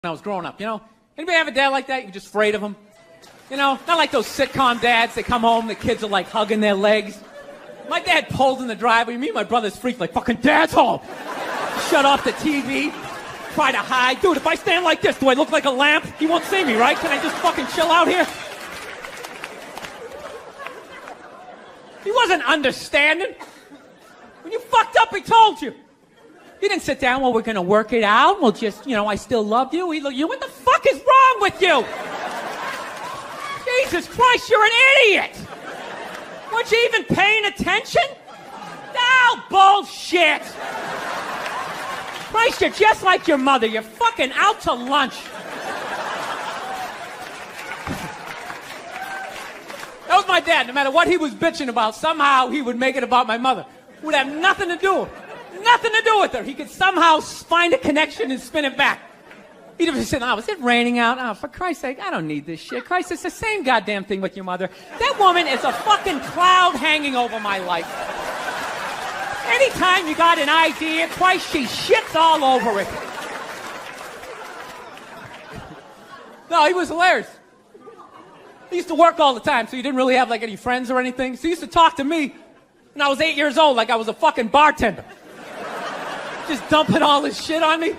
when I was growing up, you know? Anybody have a dad like that? You're just afraid of him? You know, not like those sitcom dads. They come home, the kids are like hugging their legs. My dad pulled in the driveway. Me and my brother's freaked like, fucking dad's home. Shut off the TV. Try to hide. Dude, if I stand like this, do I look like a lamp? He won't see me, right? Can I just fucking chill out here? He wasn't understanding. When you fucked up, he told you. He didn't sit down, well, we're going to work it out. We'll just, you know, I still love you. He looked, you, what the fuck is wrong with you? Jesus Christ, you're an idiot. Weren't you even paying attention? No, bullshit. Christ, you're just like your mother. You're fucking out to lunch. That was my dad. No matter what he was bitching about, somehow he would make it about my mother. Would have nothing to do with it. Nothing to do with her. He could somehow find a connection and spin it back. He'd have said, oh, is it raining out? Oh, for Christ's sake, I don't need this shit. Christ, it's the same goddamn thing with your mother. That woman is a fucking cloud hanging over my life. Anytime you got an idea, Christ, she shits all over it. No, he was hilarious. He used to work all the time, so he didn't really have like any friends or anything. So he used to talk to me when I was 8 years old like I was a fucking bartender. Just dumping all this shit on me.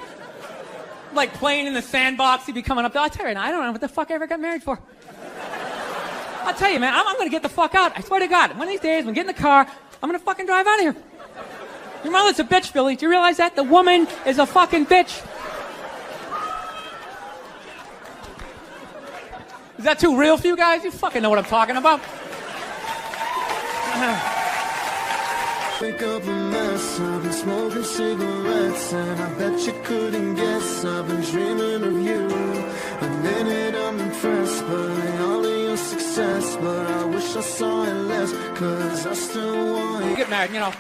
Like playing in the sandbox, he'd be coming up there. I tell you, I don't know what the fuck I ever got married for. I'll tell you, man, I'm gonna get the fuck out. I swear to God, one of these days, when I get in the car, I'm gonna fucking drive out of here. Your mother's a bitch, Billy. Do you realize that? The woman is a fucking bitch. Is that too real for you guys? You fucking know what I'm talking about. Wake up a mess, I've been smoking cigarettes, and I bet you couldn't guess I've been dreaming of you. Admitted I'm impressed by all of your success, but I wish I saw it less, cause I still want you. Get married, you know.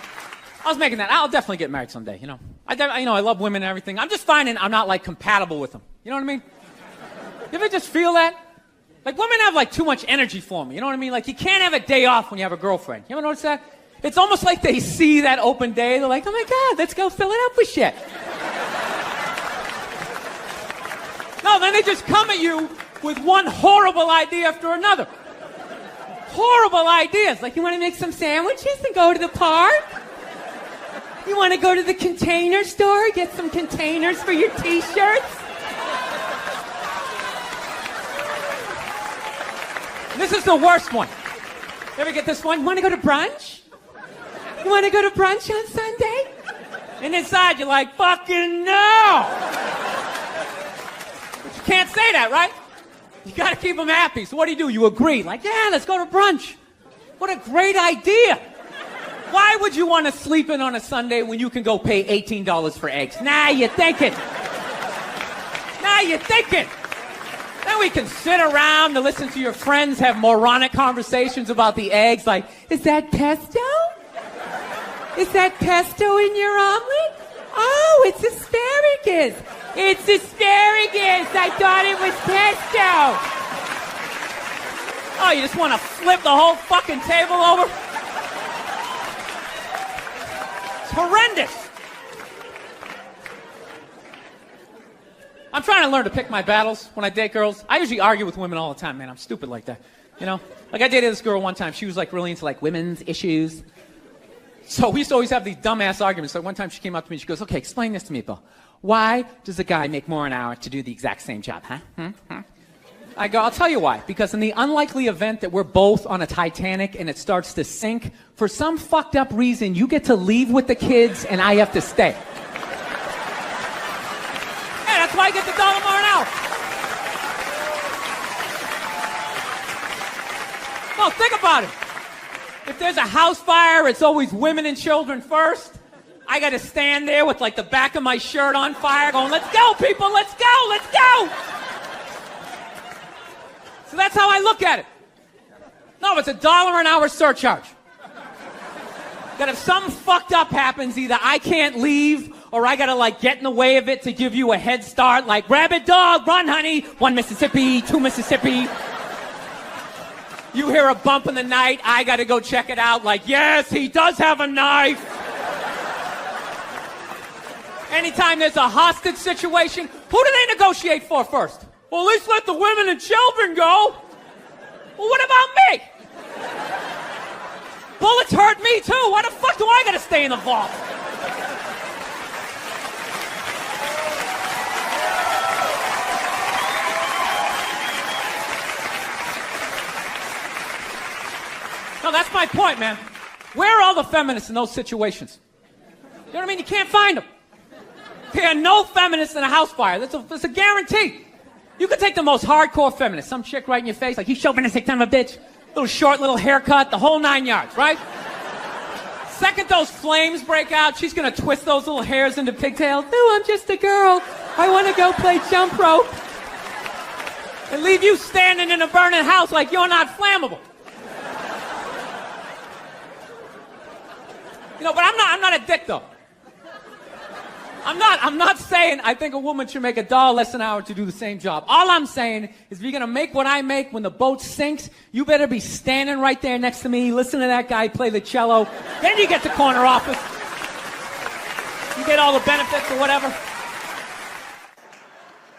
I was making that. I'll definitely get married someday, you know. I love women and everything. I'm just finding I'm not like compatible with them. You know what I mean? You ever just feel that? Like women have like too much energy for me. You know what I mean? Like you can't have a day off when you have a girlfriend. You ever notice that? It's almost like they see that open day. They're like, oh my God, let's go fill it up with shit. No, then they just come at you with one horrible idea after another. Horrible ideas. Like, you want to make some sandwiches and go to the park? You want to go to the container store, get some containers for your t-shirts? This is the worst one. You ever get this one? You want to go to brunch? You want to go to brunch on Sunday? And inside you're like, fucking no! But you can't say that, right? You gotta keep them happy. So what do? You agree. Like, yeah, let's go to brunch. What a great idea. Why would you want to sleep in on a Sunday when you can go pay $18 for eggs? Nah, you're thinking. Nah, you're thinking. Then we can sit around and listen to your friends have moronic conversations about the eggs. Like, is that pesto? Is that pesto in your omelet? Oh, it's asparagus. It's asparagus. I thought it was pesto. Oh, you just want to flip the whole fucking table over? It's horrendous. I'm trying to learn to pick my battles when I date girls. I usually argue with women all the time, man. I'm stupid like that. You know? Like I dated this girl one time. She was like really into like women's issues. So we used to always have these dumbass arguments. So one time she came up to me and she goes, okay, explain this to me, Bill. Why does a guy make more an hour to do the exact same job, huh? I go, I'll tell you why. Because in the unlikely event that we're both on a Titanic and it starts to sink, for some fucked up reason, you get to leave with the kids and I have to stay. Yeah, that's why I get the $1 more an hour. No, think about it. If there's a house fire, it's always women and children first. I got to stand there with like the back of my shirt on fire going, let's go, people, let's go, let's go. So that's how I look at it. No, it's $1 an hour surcharge. That if something fucked up happens, either I can't leave or I got to like get in the way of it to give you a head start, like rabid dog, run honey, 1 Mississippi, 2 Mississippi. You hear a bump in the night, I gotta go check it out, like, yes, he does have a knife. Anytime there's a hostage situation, who do they negotiate for first? Well, at least let the women and children go. Well, what about me? Bullets hurt me too. Why the fuck do I gotta stay in the vault? No, that's my point, man. Where are all the feminists in those situations? You know what I mean? You can't find them. There are no feminists in a house fire. That's a guarantee. You could take the most hardcore feminist, some chick right in your face, like, you chauvinistic son of a bitch. Little short, little haircut, the whole 9 yards, right? Second those flames break out, she's gonna twist those little hairs into pigtails. No, I'm just a girl. I wanna go play jump rope. And leave you standing in a burning house like you're not flammable. You know, but I'm not a dick, though. I'm not saying I think a woman should make $1 less an hour to do the same job. All I'm saying is if you're going to make what I make when the boat sinks, you better be standing right there next to me, listen to that guy play the cello. Then you get the corner office. You get all the benefits or whatever.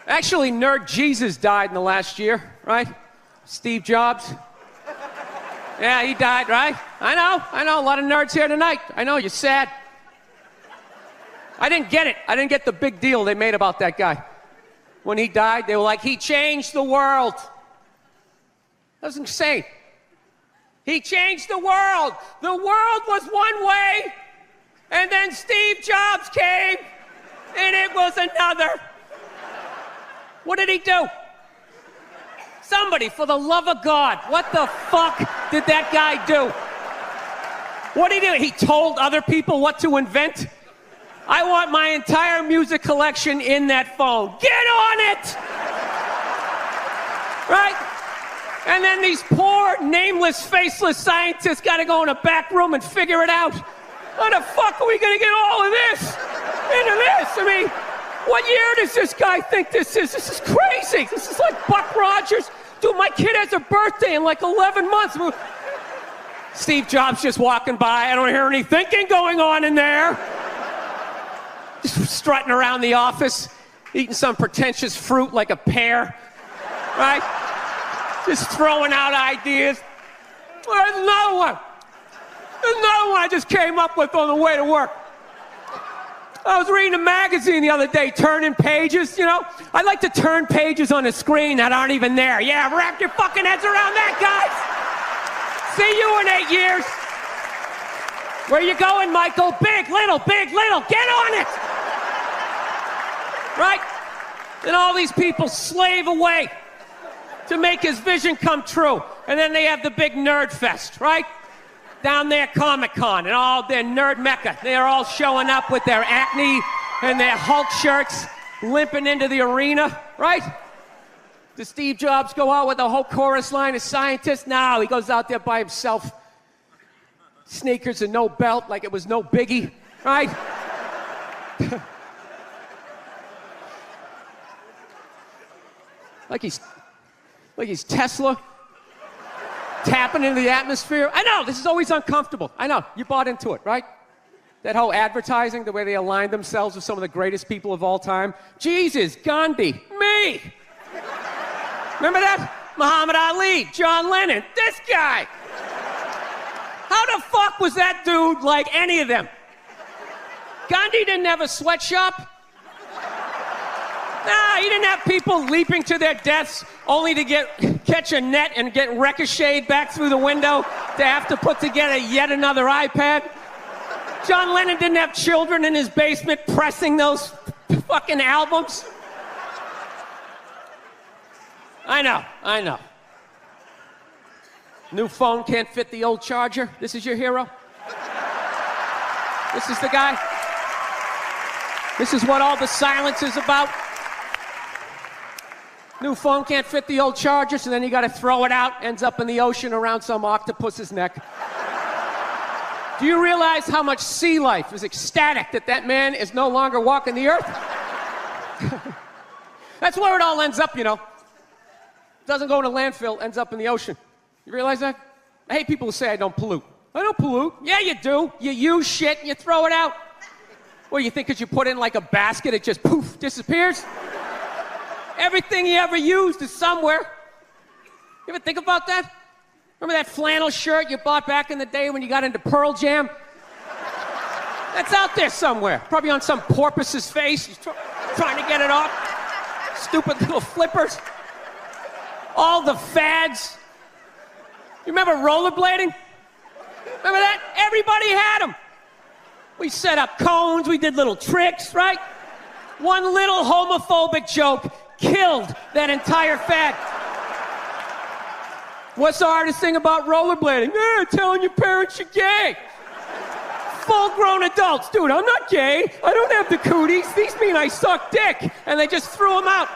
Actually, Nerd Jesus died in the last year, right? Steve Jobs. Yeah, he died, right? I know. A lot of nerds here tonight. I know, you're sad. I didn't get it. I didn't get the big deal they made about that guy. When he died, they were like, he changed the world. That was insane. He changed the world. The world was one way, and then Steve Jobs came, and it was another. What did he do? Somebody, for the love of God, what the fuck did that guy do? What did he do? He told other people what to invent? I want my entire music collection in that phone. Get on it! Right? And then these poor, nameless, faceless scientists got to go in a back room and figure it out. How the fuck are we going to get all of this into this? I mean, what year does this guy think this is? This is crazy. This is like Buck Rogers. Dude, my kid has a birthday in like 11 months. Steve Jobs just walking by. I don't hear any thinking going on in there. Just strutting around the office, eating some pretentious fruit like a pear, right? Just throwing out ideas. Well, there's another one. There's another one I just came up with on the way to work. I was reading a magazine the other day, turning pages, you know? I like to turn pages on a screen that aren't even there. Yeah, wrap your fucking heads around that, guys. See you in 8 years. Where you going, Michael? Big, little, get on it. Right? And all these people slave away to make his vision come true. And then they have the big nerd fest, right? Down there, Comic-Con, and all their nerd mecca. They're all showing up with their acne and their Hulk shirts, limping into the arena, right? Does Steve Jobs go out with a whole chorus line of scientists? No, he goes out there by himself. Sneakers and no belt, like it was no biggie, right? like he's Tesla. Tapping into the atmosphere. I know, this is always uncomfortable. I know, you bought into it, right? That whole advertising, the way they aligned themselves with some of the greatest people of all time. Jesus, Gandhi, me. Remember that? Muhammad Ali, John Lennon, this guy. How the fuck was that dude like any of them? Gandhi didn't have a sweatshop. Nah, he didn't have people leaping to their deaths only to catch a net and get ricocheted back through the window to have to put together yet another iPad. John Lennon didn't have children in his basement pressing those fucking albums. I know. New phone can't fit the old charger. This is your hero? This is the guy? This is what all the silence is about? New phone can't fit the old charger, so then you gotta throw it out, ends up in the ocean around some octopus's neck. Do you realize how much sea life is ecstatic that man is no longer walking the earth? That's where it all ends up, you know. Doesn't go in a landfill, ends up in the ocean. You realize that? I hate people who say I don't pollute. I don't pollute. Yeah, you do. You use shit and you throw it out. What do you think? Because you put it in like a basket, it just poof, disappears? Everything he ever used is somewhere. You ever think about that? Remember that flannel shirt you bought back in the day when you got into Pearl Jam? That's out there somewhere. Probably on some porpoise's face. He's trying to get it off. Stupid little flippers. All the fads. You remember rollerblading? Remember that? Everybody had them. We set up cones, we did little tricks, right? One little homophobic joke killed that entire fad. What's the hardest thing about rollerblading? Telling your parents you're gay. Full-grown adults. Dude, I'm not gay. I don't have the cooties. These mean I suck dick. And they just threw them out.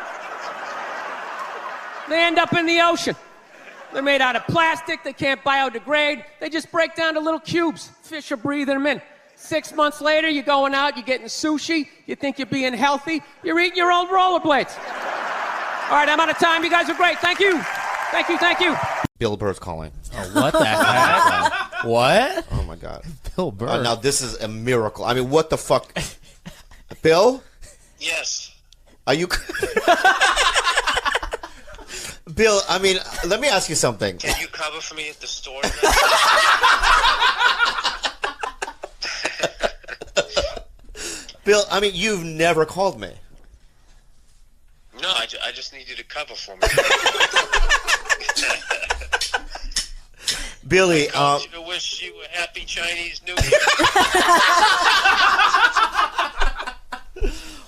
They end up in the ocean. They're made out of plastic. They can't biodegrade. They just break down to little cubes. Fish are breathing them in. 6 months later, you're going out, you're getting sushi. You think you're being healthy. You're eating your old rollerblades. All right, I'm out of time. You guys are great. Thank you. Thank you, thank you. Bill Burr's calling. Oh, what the heck? What? Oh, my God. Bill Burr. Now, this is a miracle. I mean, what the fuck? Bill? Yes. Are you... Bill, I mean, let me ask you something. Can you cover for me at the store? Bill, I mean, you've never called me. No, I just need you to cover for me. Billy, I you to wish you a happy Chinese New Year.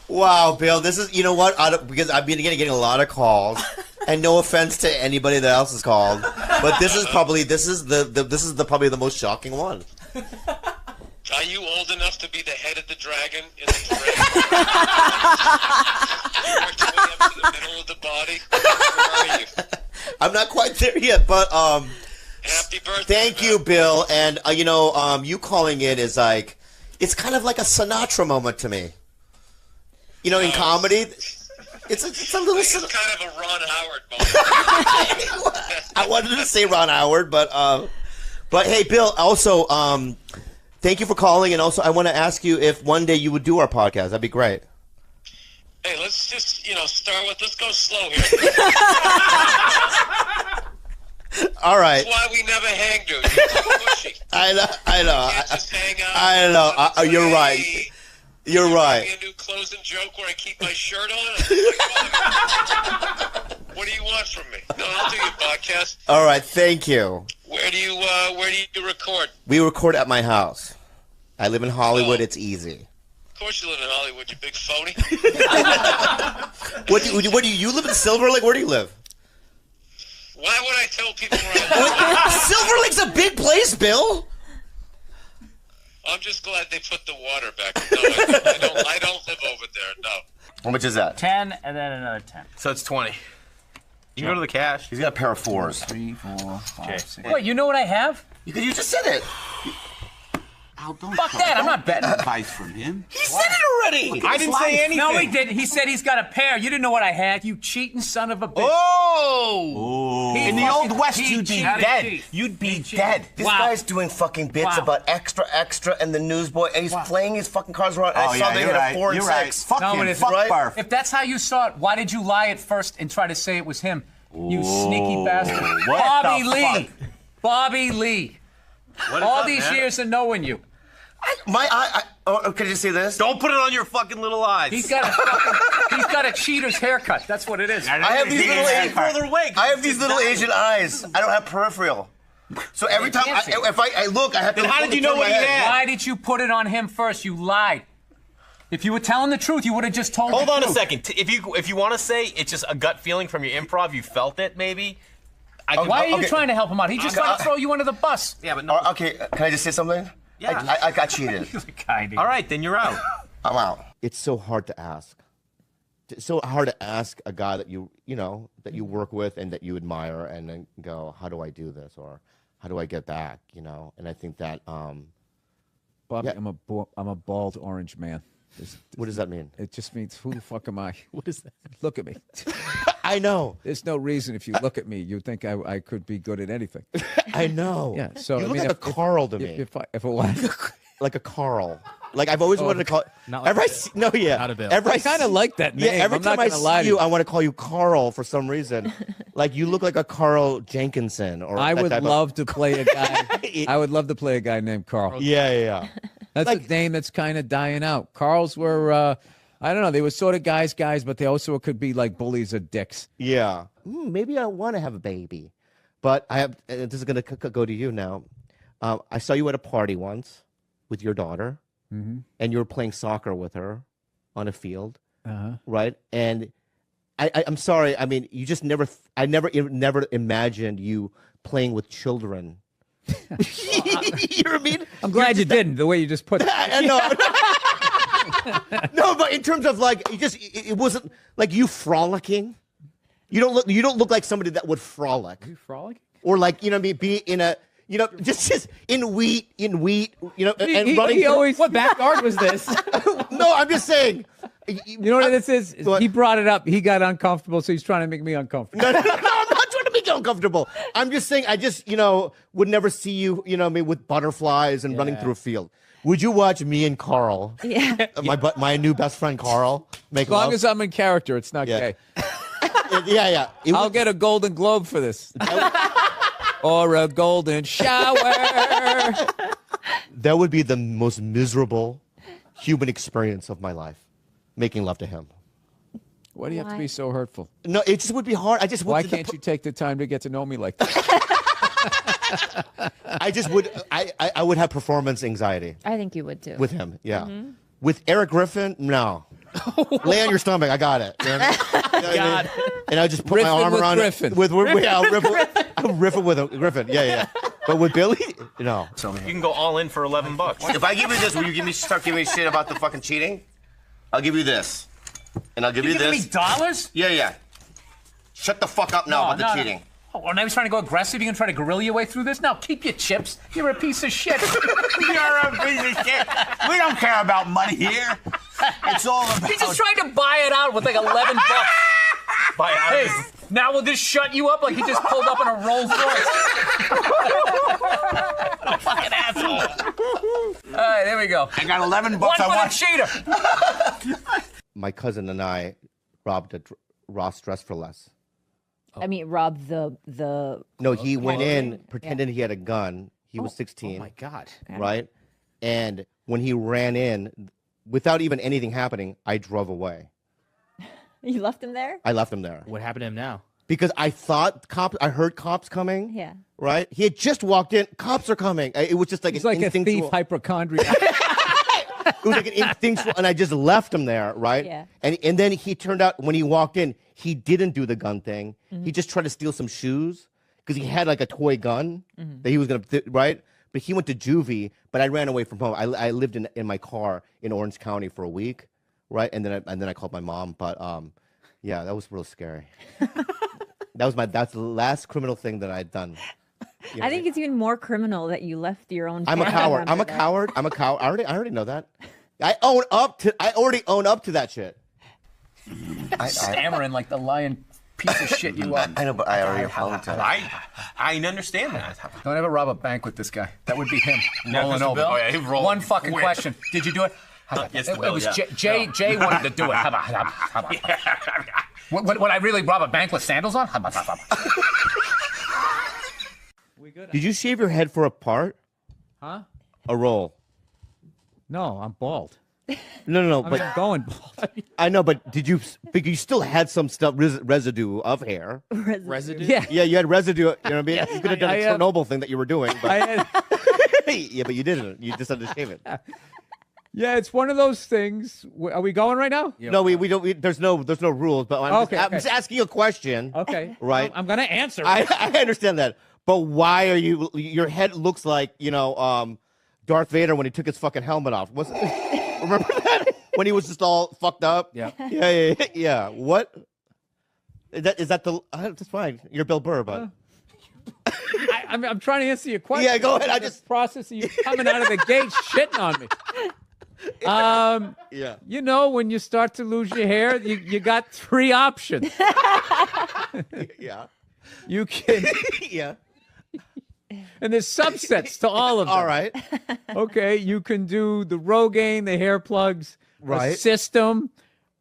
Wow, Bill, this is, you know what? Because I've been getting a lot of calls, and no offense to anybody that else has called, but this is probably probably the most shocking one. Are you old enough to be the head of the dragon in the parade? You worked your way up to the middle of the body. Where are you? I'm not quite there yet, but happy birthday. Thank you, Bill, and you calling in is like, it's kind of like a Sinatra moment to me. You know, in comedy, it's a little. It's kind of a Ron Howard moment. I wanted to say Ron Howard, but hey, Bill. Also, thank you for calling, and also I want to ask you if one day you would do our podcast. That'd be great. Hey, let's just start with. Let's go slow here. All right. That's why we never hang, dude. You're too pushy. I know. You can't just hang out. I know. You're right. You're right. A new closing joke where I keep my shirt on. What do you want from me? No, I'll do your podcast. All right, thank you. Where do you record? We record at my house. I live in Hollywood. It's easy. Of course you live in Hollywood, you big phony. What do you live in Silver Lake? Where do you live? Why would I tell people where I live? Silver Lake's a big place, Bill. I'm just glad they put the water back. No, I don't live over there, no. How much is that? 10 and then another 10. So it's 20. You can go to the cash. He's got a pair of fours. 3, 4, 5, 6. Wait, you know what I have? Because you just said it. Al, don't Fuck that, I'm not betting. advice from him. He said it already. I didn't say anything. No, he didn't. He said he's got a pair. You didn't know what I had. You cheating son of a bitch. Oh! He In the fucking- Old West, he you'd be cheated. dead. You'd be dead. This Wow. guy's doing fucking bits Wow. about extra, and the newsboy, and he's playing his fucking cards around. Oh, I saw yeah, they you're hit right. a 4 and You're 6. right. Fuck No, him. but if- Fuck right? Barf. If that's how you saw it, why did you lie at first and try to say it was him? You sneaky bastard. What Bobby the Lee. fuck? Bobby Lee. What is All up, these man? years of knowing you. Can you see this? Don't put it on your fucking little eyes. He's got a cheater's haircut. That's what it is. I have these little Asian, further away. I have these little Asian eyes. I don't have peripheral. So every time can't see. if I look, I have to. Then how did you know turn what my he head. had? Why did you put it on him first? You lied. If you were telling the truth, you would have just told Hold the on a truth. second. If you want to say it's just a gut feeling from your improv, you felt it maybe. Why are you Okay. trying to help him out? He just tried to throw you under the bus. Yeah, but no. Okay, can I just say something? Yeah. I got cheated. All right, then you're out. I'm out. It's so hard to ask. It's so hard to ask a guy that you work with and that you admire, and then go, how do I do this, or how do I get back? And I think that Bobby, Yeah. I'm a bald orange man. what does that mean? It just means, who the fuck am I? What is that? Look at me. I know. There's no reason if you look at me, you'd think I could be good at anything. I know. Yeah. So you I look mean, like a Carl to me. If a like a Carl. Like I've always wanted to call. Not like Every that. no, yeah. Not a Bill. Every I kind of like that name. Yeah, every I'm time not I gonna lie see to you, I want to call you Carl for some reason. Like you look like a Carl Jenkinson, or I that would type love to play a guy. I would love to play a guy named Carl. Yeah. That's Like- a name that's kind of dying out. Carls were, I don't know, they were sort of guys, but they also could be like bullies or dicks. Yeah. Maybe I want to have a baby, but I have. This is gonna go to you now. I saw you at a party once with your daughter, and you were playing soccer with her on a field, right? And I'm sorry. I mean, you just never. I never imagined you playing with children. You know what I mean? I'm glad you didn't, the way you just put it. No, but in terms of like, it wasn't like you frolicking. You don't look like somebody that would frolic. You frolicking? Or like, you know what I mean, be in a, you know, just in wheat, you know, and He running. always, What backyard was this? No, I'm just saying. you know what this is? What? He brought it up. He got uncomfortable, so he's trying to make me uncomfortable. No, I'm not trying to make you uncomfortable. I'm just saying, I just, you know, would never see you, you know what I mean, with butterflies and running through a field. Would you watch me and Carl, my new best friend Carl, make As long love? as I'm in character, it's not Yeah. gay. Yeah. I'll get a Golden Globe for this. Or a golden shower. That would be the most miserable human experience of my life, making love to him. Why do you have to be so hurtful? No, it just would be hard. I just would. Why can't you take the time to get to know me like that? I just would. I would have performance anxiety I think you would too. with him. Yeah. With Eric Griffin, no. Lay on your stomach. I got it. You know what I mean? God. And I just put my Riffing arm with around Griffin. it. With yeah, riffing with him. Griffin. Yeah. But with Billy, no. You can go all in for $11. If I give you this, will you start giving me shit about the fucking cheating? I'll give you this. And I'll give you giving this. me dollars? Yeah. Shut the fuck up now about the cheating. Oh, well, now he's trying to go aggressive. You gonna try to guerrilla your way through this? Now keep your chips. You're a piece of shit. You're a piece of shit. We don't care about money here. It's all about. He's just trying to buy it out with like $11. Buy out. Hey, now will this shut you up like he just pulled up in a Rolls Royce? Fucking asshole. All right, there we go. I got $11. One I for want. the cheater. My cousin and I robbed a Ross Dress for Less. I mean, Rob the. No, he went in pretending he had a gun. He was 16. Oh my God. Right? And when he ran in, without even anything happening, I drove away. You left him there? I left him there. What happened to him now? Because I thought I heard cops coming. Yeah. Right? He had just walked in. Cops are coming. It was just like He's an like a thief instinctual. hypochondriac. It was like an instinctual, and I just left him there, right? Yeah. And then he turned out, when he walked in, he didn't do the gun thing. He just tried to steal some shoes because he had like a toy gun that he was gonna, right? But he went to juvie. But I ran away from home. I lived in my car in Orange County for a week, right? And then I called my mom. But yeah, that was real scary. That's the last criminal thing that I'd done. You know I think it's even more criminal that you left your own. I'm a family coward. I'm a member there. coward. I'm a coward. I already know that. I already own up to that shit. Stammering like the lion piece of shit you are. I know, but I already apologized. I understand that. Don't ever rob a bank with this guy. That would be him rolling Mr. over. Bill? Oh, yeah, he rolled One fucking quick. question. Did you do it? Yes, It Bill, was yeah. Jay wanted to do it. How about? Would I really rob a bank with sandals on? How about? Did you shave your head for a part? Huh? A roll? No, I'm bald. No. I But mean, I'm going bald. I know. But did you? But you still had some stuff residue of hair. Residue? Yeah. Yeah, you had residue. You know what I mean? You could have done I a Chernobyl thing that you were doing. But I had, yeah, but you didn't. You just had to shave it. yeah, it's one of those things. Are we going right now? No, we don't. There's no rules. But I'm Okay, I'm okay. just asking a question. Okay. Right. I'm going to answer. I understand that. But why are you? Your head looks like Darth Vader when he took his fucking helmet off. Remember that when he was just all fucked up? Yeah. Yeah. What? Is that the? That's fine. You're Bill Burr, but I'm trying to answer your question. Yeah, go ahead. I The just- process of you coming out of the gate shitting on me. yeah. You know, when you start to lose your hair, you got three options. Yeah. You can Yeah. And there's subsets to all of them. All right. Okay, you can do the Rogaine, the hair plugs, Right. a system,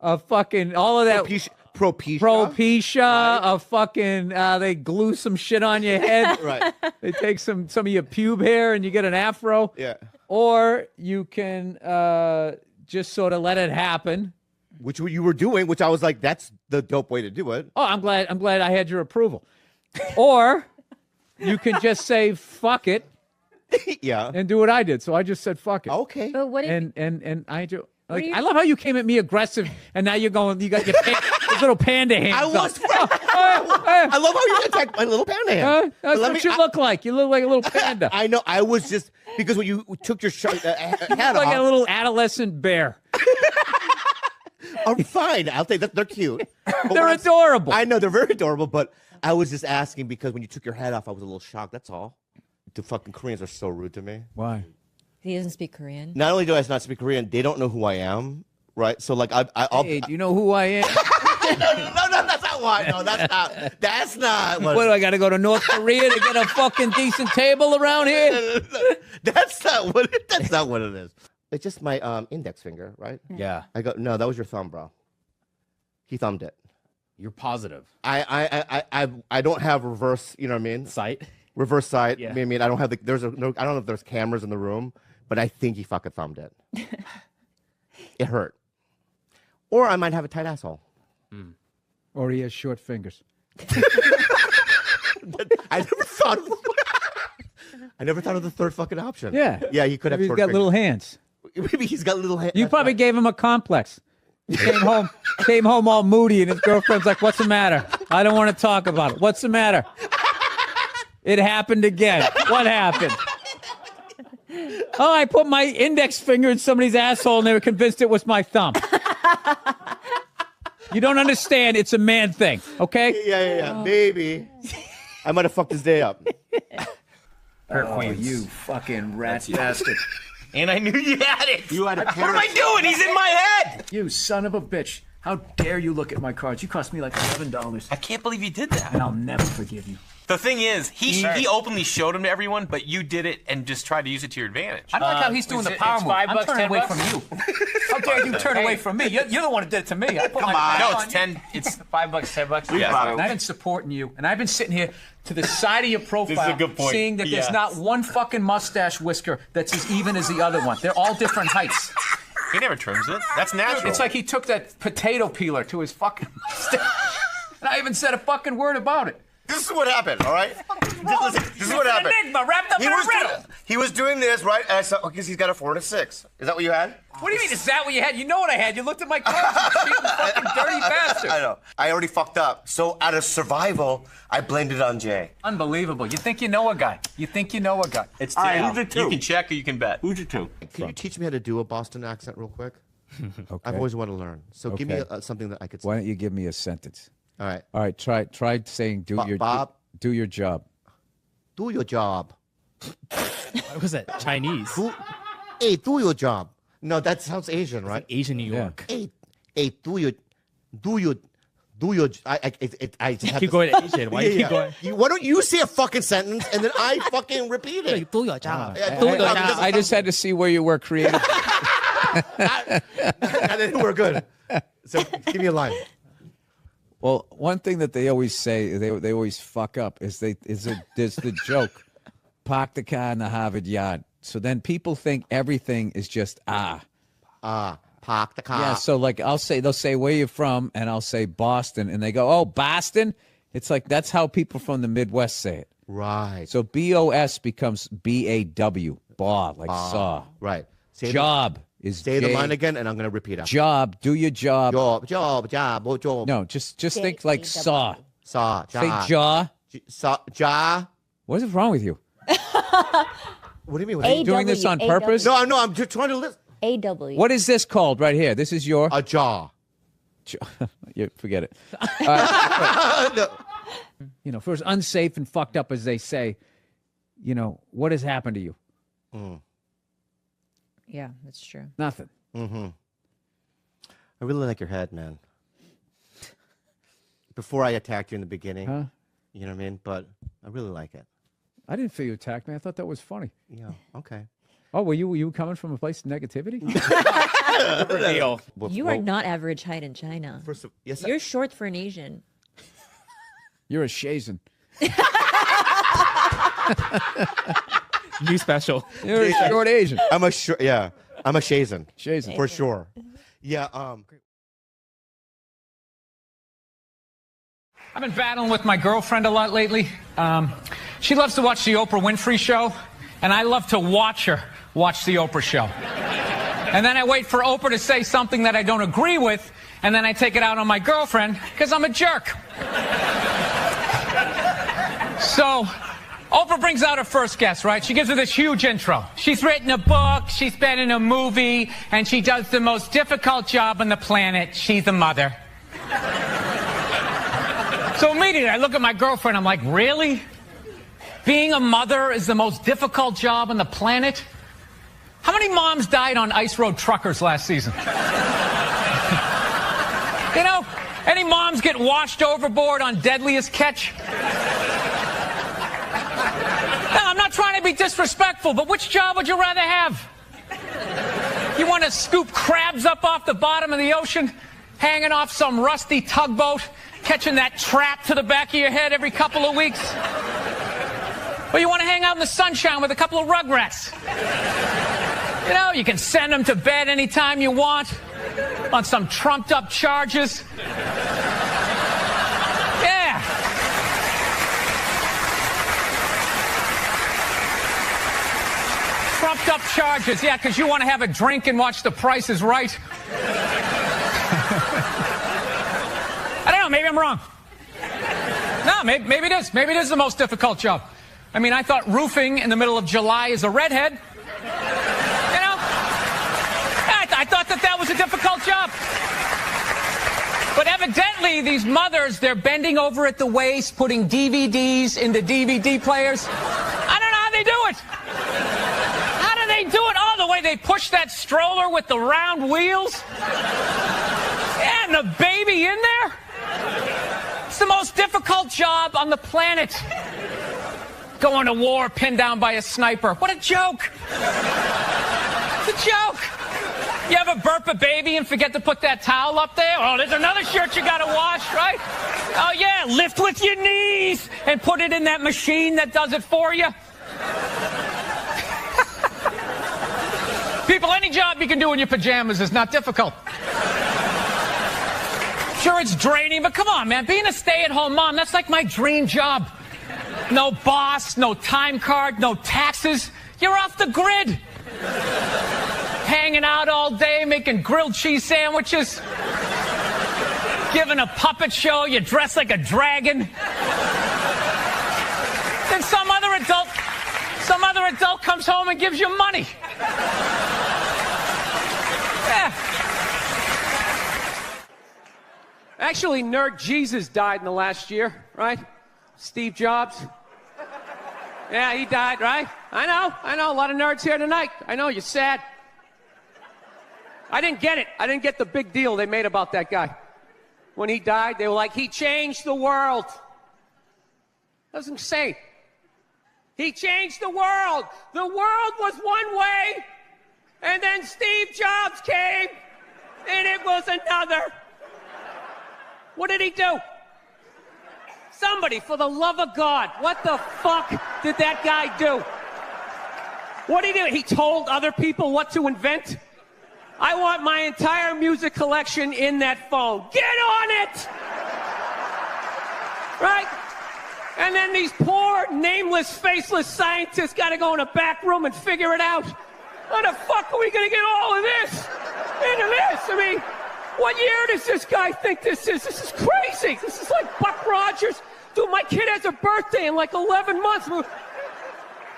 a fucking all of that. Propecia. A fucking they glue some shit on your head. Right. They take some of your pube hair and you get an afro. Yeah. Or you can just sort of let it happen. Which you were doing, which I was like, that's the dope way to do it. Oh, I'm glad I had your approval. Or you can just say fuck it. Yeah. And do what I did. So I just said fuck it. Okay. But what if And I do. Like, do you- I love how you came at me aggressive, and now you got your those little panda hands. I was. up. I love how you attacked my little panda hand. That's Let what me- you look like. You look like a little panda. I know. I was just because when you took your hat like off, a little adolescent bear. I'm fine. I'll take that. They're cute. But They're when adorable. I know they're very adorable, but I was just asking because when you took your hat off, I was a little shocked. That's all. The fucking Koreans are so rude to me. Why? he doesn't speak Korean? Not only do I not speak Korean, they don't know who I am. Right. So like I'll. Hey, do you know who I am? No, that's not why. No, that's not. That's not. What do I got to go to North Korea to get a fucking decent table around here? That's not what. That's not what it is. It's just my index finger, right? Yeah. I go. No, that was your thumb, bro. He thumbed it. You're positive. I don't have reverse. You know what I mean? Sight. Reverse sight. Yeah. I mean, I don't have the. There's a. No, I don't know if there's cameras in the room, but I think he fucking thumbed it. It hurt. Or I might have a tight asshole. Or he has short fingers. I never thought. I never thought of the third fucking option. Yeah. Yeah, he could have. Maybe he's short got fingers. little hands. Maybe he's got little hands. You probably gave him a complex. He came home all moody, and his girlfriend's like, "What's the matter? I don't want to talk about it. What's the matter? It happened again. What happened? Oh, I put my index finger in somebody's asshole, and they were convinced it was my thumb. You don't understand. It's a man thing, okay? Yeah. Maybe. I might have fucked his day up. You fucking rat bastard. And I knew you had it. You had a What am I doing? He's in my head. You son of a bitch. How dare you look at my cards? You cost me like $11. I can't believe you did that. And I'll never forgive you. The thing is, he openly showed him to everyone, but you did it and just tried to use it to your advantage. I don't like how he's doing the power move. I'm turning away from you. How dare you turn away from me? You're the one who did it to me. I put my back No, on it's you. 10. It's $5, $10. yeah. And I've been supporting you, and I've been sitting here to the side of your profile, This is a good point. seeing that there's Yes. not one fucking mustache whisker that's as even as the other one. They're all different heights. He never trims it. That's natural. It's like he took that potato peeler to his fucking mustache. And I haven't said a fucking word about it. This is what happened, all right? This is what happened. Enigma wrapped up in a riddle. He was doing this, right? And I saw, because he's got a 4 and a 6. Is that what you had? What do you mean? Is that what you had? You know what I had. You looked at my cards. You cheating fucking dirty bastard. I know. I already fucked up. So out of survival, I blamed it on Jay. Unbelievable. You think you know a guy. it's All right, two. who's the two? You can check or you can bet. Who's your 2? Can you teach me how to do a Boston accent real quick? Okay. I've always wanted to learn. So give me Okay. something that I could say. Why don't you give me a sentence? All right. All right, try saying do your Bob. do your job. Do your job. What was that? Chinese. Hey, do your job. No, that sounds Asian, right? Asian New York. Hey, do your. I just have Keep to- going Asian. Why do you keep going? Why don't you say a fucking sentence and then I fucking repeat it? Do your job. I just had to see where you were creative. And then we're good. So give me a line. Well, one thing that they always say, they always fuck up, is there's the joke, park the car in the Harvard yard. So then people think everything is just Park the car. Yeah, so like they'll say where you from, and I'll say Boston, and they go, oh, Boston? It's like that's how people from the Midwest say it. Right. So BOS becomes BAW, baw, like saw. Right. Say Job is Say the J- line again, and I'm going to repeat after. Job, do your job. Job. No, just think like saw. Saw. Say jaw. Jaw. What is wrong with you? What do you mean? Are you doing this on purpose? No, I'm just trying to listen. AW. What is this called right here? This is your A jaw. You forget it. All right. You know, for as unsafe and fucked up as they say, you know, what has happened to you? Yeah, that's true. Nothing. I really like your head, man. Before I attacked you in the beginning, Huh? you know what I mean? But I really like it. I didn't feel you attacked me. I thought that was funny. Yeah. Okay. Oh, were you coming from a place of negativity? Reveal. You are not average height in China. Yes, You're short for an Asian. You're a Shazan. You special. You're a short Asian. I'm a Shazan. Shazan. For sure. Yeah. I've been battling with my girlfriend a lot lately. She loves to watch the Oprah Winfrey Show, and I love to watch her watch the Oprah Show. And then I wait for Oprah to say something that I don't agree with, and then I take it out on my girlfriend because I'm a jerk. So Oprah brings out her first guest, right? She gives her this huge intro. She's written a book, she's been in a movie, and she does the most difficult job on the planet. She's a mother. So immediately I look at my girlfriend, I'm like, really? Being a mother is the most difficult job on the planet? How many moms died on ice road truckers last season? You know, any moms get washed overboard on Deadliest Catch? No, I'm not trying to be disrespectful, but which job would you rather have? You want to scoop crabs up off the bottom of the ocean, hanging off some rusty tugboat, catching that trap to the back of your head every couple of weeks? Or you want to hang out in the sunshine with a couple of rugrats? You know, you can send them to bed anytime you want on some trumped up charges. Yeah. Trumped up charges, yeah, because you want to have a drink and watch The Price is Right. I don't know, maybe I'm wrong. No, maybe it is. Maybe it is the most difficult job. I mean, I thought roofing in the middle of July is a redhead. You know? I thought that was a difficult job. But evidently, these mothers, they're bending over at the waist, putting DVDs into DVD players. I don't know how they do it. How do they do it? Oh, the way they push that stroller with the round wheels. Yeah, and the baby in there. It's the most difficult job on the planet. Going to war pinned down by a sniper. What a joke. It's a joke. You ever burp a baby and forget to put that towel up there? Oh, there's another shirt you gotta wash, right? Oh yeah, lift with your knees and put it in that machine that does it for you. People, any job you can do in your pajamas is not difficult. Sure, it's draining, but come on, man. Being a stay-at-home mom, that's like my dream job. No boss, no time card, no taxes. You're off the grid. Hanging out all day, making grilled cheese sandwiches. Giving a puppet show, you dress like a dragon. Then some other adult comes home and gives you money. Yeah. Actually, Nerd Jesus died in the last year, right? Steve Jobs. Yeah, he died, right? I know. A lot of nerds here tonight. I know, you're sad. I didn't get it. I didn't get the big deal they made about that guy. When he died, they were like, he changed the world. That was insane. He changed the world. The world was one way, and then Steve Jobs came, and it was another. What did he do? Somebody, for the love of God, what the fuck did that guy do? What did he do? He told other people what to invent? I want my entire music collection in that phone. Get on it! Right? And then these poor, nameless, faceless scientists got to go in a back room and figure it out. How the fuck are we going to get all of this into this? I mean, what year does this guy think this is? This is crazy. This is like Buck Rogers. Dude, my kid has a birthday in like 11 months.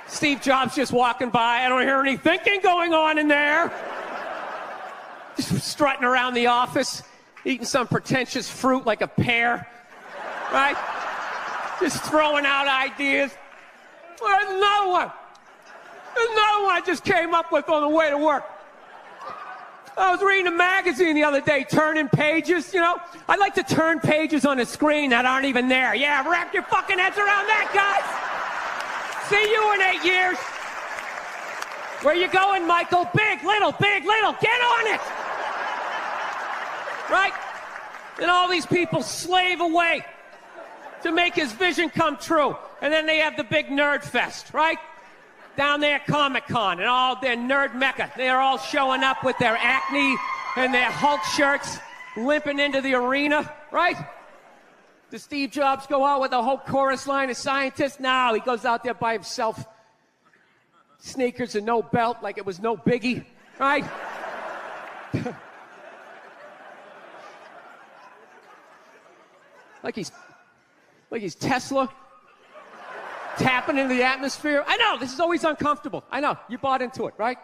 Steve Jobs just walking by. I don't hear any thinking going on in there. Just strutting around the office, eating some pretentious fruit like a pear, right? Just throwing out ideas. There's another one. There's another one I just came up with on the way to work. I was reading a magazine the other day, turning pages, you know? I like to turn pages on a screen that aren't even there. Yeah, wrap your fucking heads around that, guys. See you in 8 years. Where you going, Michael? Big, little, get on it. Right? And all these people slave away to make his vision come true. And then they have the big nerd fest, right? Down there at Comic-Con and all their nerd mecca. They're all showing up with their acne and their Hulk shirts, limping into the arena, right? Does Steve Jobs go out with a whole chorus line of scientists? No, he goes out there by himself. Sneakers and no belt, like it was no biggie, right? like he's Tesla, tapping into the atmosphere. I know, this is always uncomfortable. I know, you bought into it, right?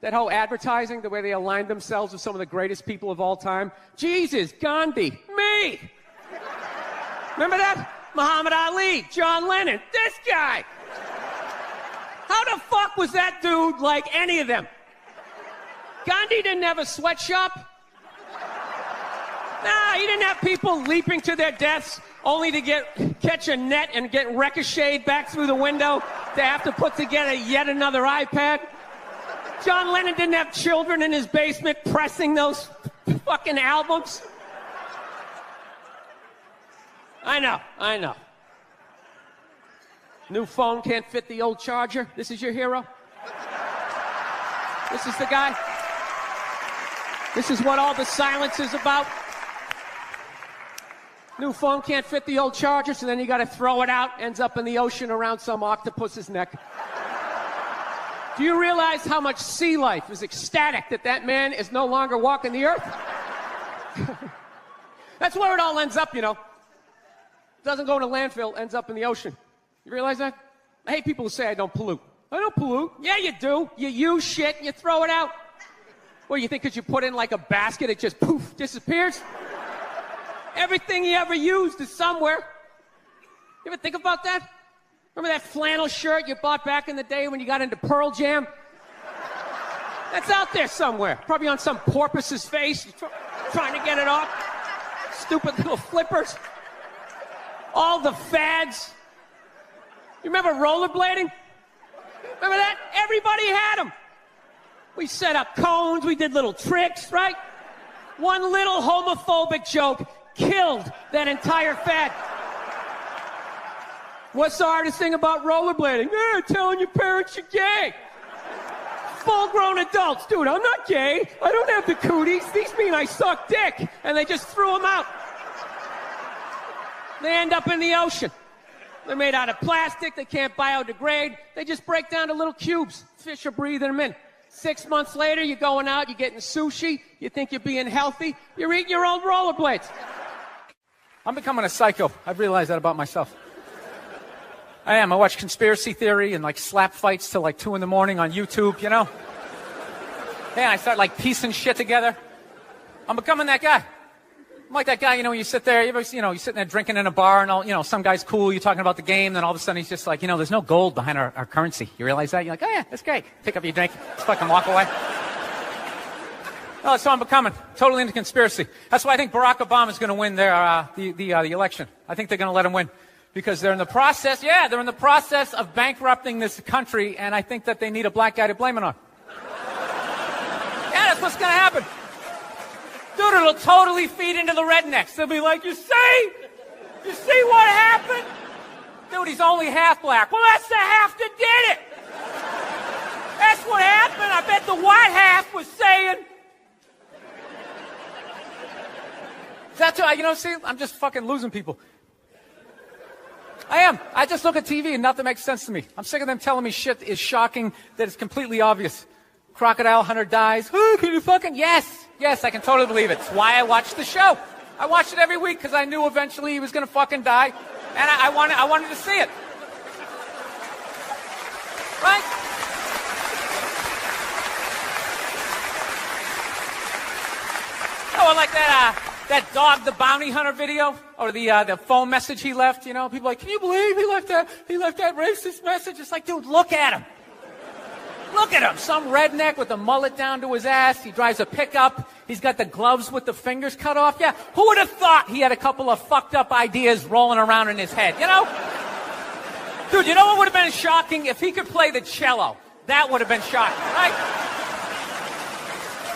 That whole advertising, the way they aligned themselves with some of the greatest people of all time. Jesus, Gandhi, me. Remember that? Muhammad Ali, John Lennon, this guy. How the fuck was that dude like any of them? Gandhi didn't have a sweatshop. Nah, he didn't have people leaping to their deaths only to catch a net and get ricocheted back through the window to have to put together yet another iPad. John Lennon didn't have children in his basement pressing those fucking albums. I know. New phone can't fit the old charger. This is your hero? This is the guy? This is what all the silence is about? New phone can't fit the old charger, so then you gotta throw it out, ends up in the ocean around some octopus's neck. Do you realize how much sea life is ecstatic that man is no longer walking the earth? That's where it all ends up, you know. Doesn't go to landfill, ends up in the ocean. You realize that? I hate people who say I don't pollute. I don't pollute. Yeah, you do. You use shit and you throw it out. What, you think because you put in like a basket, it just poof, disappears? Everything you ever used is somewhere. You ever think about that? Remember that flannel shirt you bought back in the day when you got into Pearl Jam? That's out there somewhere. Probably on some porpoise's face, trying to get it off. Stupid little flippers. All the fads. You remember rollerblading? Remember that? Everybody had them. We set up cones, we did little tricks, right? One little homophobic joke killed that entire fad. What's the hardest thing about rollerblading? Telling your parents you're gay. Full-grown adults. Dude, I'm not gay. I don't have the cooties. These mean I suck dick. And they just threw them out. They end up in the ocean. They're made out of plastic. They can't biodegrade. They just break down to little cubes. Fish are breathing them in. 6 months later, you're going out, you're getting sushi. You think you're being healthy. You're eating your own rollerblades. I'm becoming a psycho. I've realized that about myself. I am. I watch conspiracy theory and like slap fights till like 2 in the morning on YouTube, you know? Yeah, I start like piecing shit together. I'm becoming that guy. I'm like that guy, you know, you sit there, you're sitting there drinking in a bar and all, you know, some guy's cool, you're talking about the game, then all of a sudden he's just like, you know, there's no gold behind our currency. You realize that? You're like, oh yeah, that's great. Pick up your drink, just fucking walk away. Oh, so I'm becoming totally into conspiracy. That's why I think Barack Obama's going to win the election. I think they're going to let him win. Because they're in the process of bankrupting this country, and I think that they need a black guy to blame it on. Yeah, that's what's going to happen. Dude, it'll totally feed into the rednecks. They'll be like, you see what happened? Dude, he's only half black. Well, that's the half that did it. That's what happened. I bet the white half was saying. That's what, you know, see, I'm just fucking losing people. I am. I just look at TV and nothing makes sense to me. I'm sick of them telling me shit is shocking that is completely obvious. Crocodile hunter dies. Oh, can you fucking... Yes, I can totally believe it. It's why I watched the show. I watched it every week because I knew eventually he was going to fucking die. And I wanted to see it. Right? Oh, I like that dog, the bounty hunter video, or the phone message he left, you know, people are like, can you believe he left that racist message? It's like, dude, look at him. Look at him. Some redneck with a mullet down to his ass. He drives a pickup. He's got the gloves with the fingers cut off. Yeah, who would have thought he had a couple of fucked up ideas rolling around in his head, you know? Dude, you know what would have been shocking? If he could play the cello. That would have been shocking, right?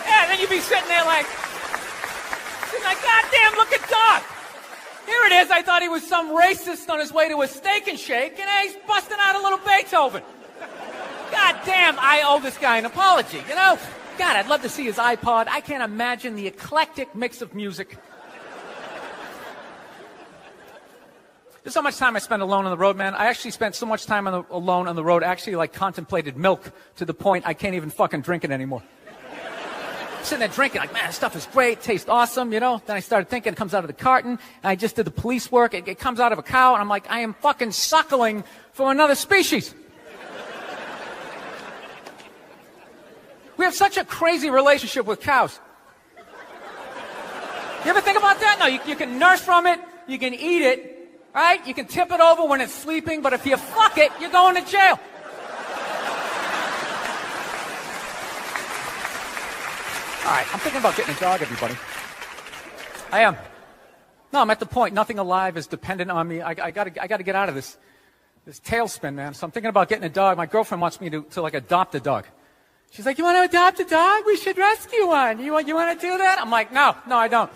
Yeah, then you'd be sitting there like, goddamn, look at Doc. Here it is. I thought he was some racist on his way to a steak and shake, and he's busting out a little Beethoven. God damn, I owe this guy an apology, you know? God, I'd love to see his iPod. I can't imagine the eclectic mix of music. There's so much time I spend alone on the road, man. I actually spent so much time alone on the road, actually like contemplated milk to the point I can't even fucking drink it anymore. I'm sitting there drinking, like, man, this stuff is great, tastes awesome, you know? Then I started thinking, it comes out of the carton, and I just did the police work, it comes out of a cow, and I'm like, I am fucking suckling for another species. We have such a crazy relationship with cows. You ever think about that? No, you can nurse from it, you can eat it, right? You can tip it over when it's sleeping, but if you fuck it, you're going to jail. All right, I'm thinking about getting a dog, everybody. I am. No, I'm at the point. Nothing alive is dependent on me. I gotta get out of this tailspin, man. So I'm thinking about getting a dog. My girlfriend wants me to like adopt a dog. She's like, you want to adopt a dog? We should rescue one. You want to do that? I'm like, no, I don't.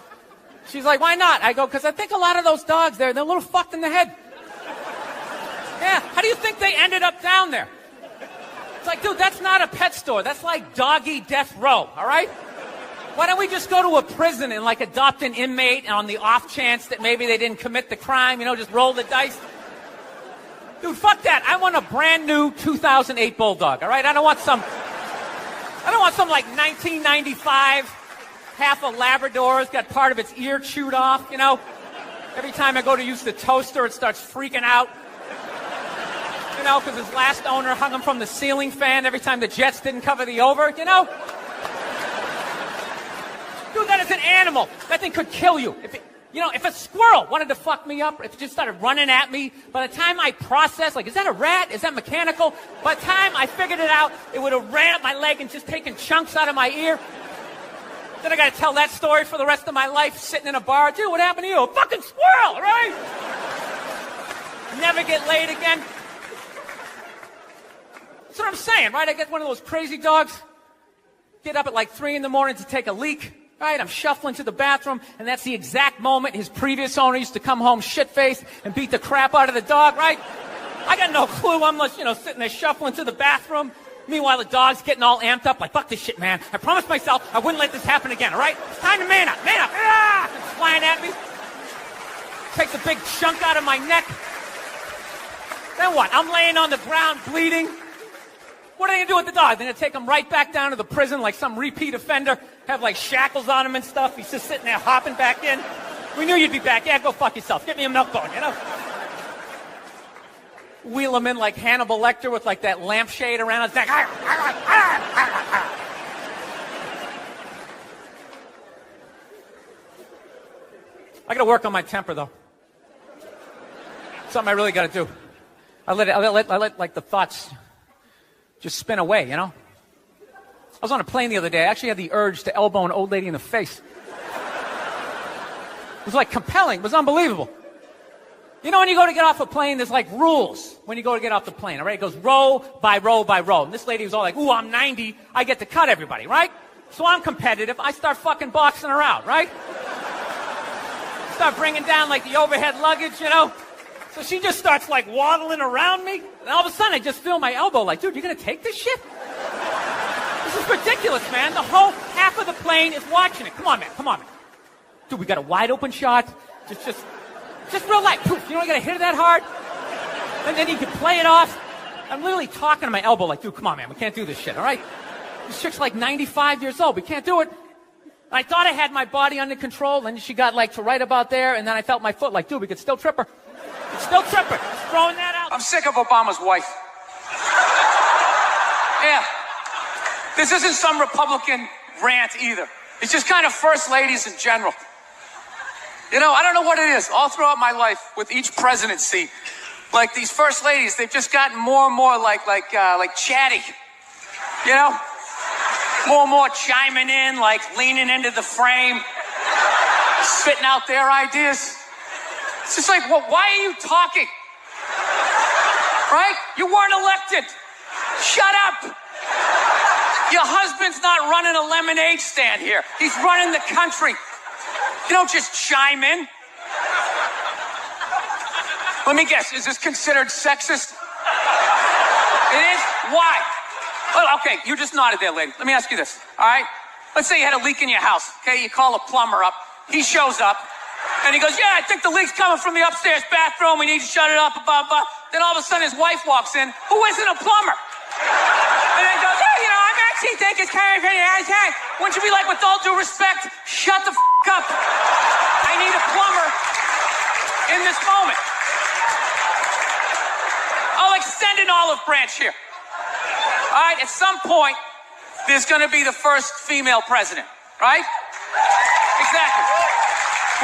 She's like, why not? I go, because I think a lot of those dogs they're a little fucked in the head. Yeah, how do you think they ended up down there? It's like, dude, that's not a pet store. That's like doggy death row, all right? Why don't we just go to a prison and like adopt an inmate on the off chance that maybe they didn't commit the crime, you know, just roll the dice? Dude, fuck that. I want a brand new 2008 Bulldog, all right? I don't want some like 1995, half a Labrador, it's got part of its ear chewed off, you know? Every time I go to use the toaster, it starts freaking out. You know, because his last owner hung him from the ceiling fan every time the Jets didn't cover the over, you know? Dude, that is an animal. That thing could kill you. If a squirrel wanted to fuck me up, if it just started running at me, by the time I processed, like, is that a rat? Is that mechanical? By the time I figured it out, it would have ran up my leg and just taken chunks out of my ear. Then I got to tell that story for the rest of my life, sitting in a bar. Dude, what happened to you? A fucking squirrel, right? Never get laid again. That's what I'm saying, right? I get one of those crazy dogs, get up at like 3 in the morning to take a leak. Right, I'm shuffling to the bathroom, and that's the exact moment his previous owner used to come home shit-faced and beat the crap out of the dog, right? I got no clue. I'm just, sitting there shuffling to the bathroom. Meanwhile, the dog's getting all amped up, like, fuck this shit, man. I promised myself I wouldn't let this happen again, all right? It's time to man up, man up. Ah! It's flying at me. Takes a big chunk out of my neck. Then what? I'm laying on the ground bleeding. What are they going to do with the dog? They're going to take him right back down to the prison like some repeat offender, have like shackles on him and stuff. He's just sitting there hopping back in. We knew you'd be back. Yeah, go fuck yourself. Get me a milk bone, you know? Wheel him in like Hannibal Lecter with like that lampshade around his neck. I got to work on my temper, though. Something I really got to do. I let like the thoughts just spin away, you know? I was on a plane the other day. I actually had the urge to elbow an old lady in the face. It was like compelling. It was unbelievable. You know, when you go to get off a plane, there's like rules when you go to get off the plane, all right? It goes row by row by row. And this lady was all like, ooh, I'm 90. I get to cut everybody, right? So I'm competitive. I start fucking boxing her out, right? Start bringing down like the overhead luggage, you know? So she just starts like waddling around me. And all of a sudden I just feel my elbow like, dude, you're going to take this shit? This is ridiculous, man. The whole half of the plane is watching it. Come on, man. Come on, man. Dude, we got a wide open shot. Just real light. Poof. You don't got to hit it that hard. And then you can play it off. I'm literally talking to my elbow like, dude, come on, man. We can't do this shit, all right? This chick's like 95 years old. We can't do it. I thought I had my body under control. Then she got like to right about there. And then I felt my foot like, dude, we could still trip her. Still tripper. Just throwing that out. I'm sick of Obama's wife. Yeah. This isn't some Republican rant either. It's just kind of first ladies in general. You know, I don't know what it is. All throughout my life, with each presidency, like these first ladies, they've just gotten more and more like chatty. You know? More and more chiming in, like leaning into the frame, spitting out their ideas. It's just like, well, why are you talking? Right? You weren't elected. Shut up. Your husband's not running a lemonade stand here. He's running the country. You don't just chime in. Let me guess, is this considered sexist? It is? Why? Well, okay, you just nodded there, lady. Let me ask you this, all right? Let's say you had a leak in your house, okay? You call a plumber up. He shows up, and he goes, yeah, I think the leak's coming from the upstairs bathroom. We need to shut it up, blah, blah. Then all of a sudden his wife walks in, who isn't a plumber. And then goes, hey, you know, I'm actually thinking it's kind of, wouldn't you be like, with all due respect, shut the up. I need a plumber in this moment. I'll extend an olive branch here. All right, at some point, there's going to be the first female president, right? Exactly.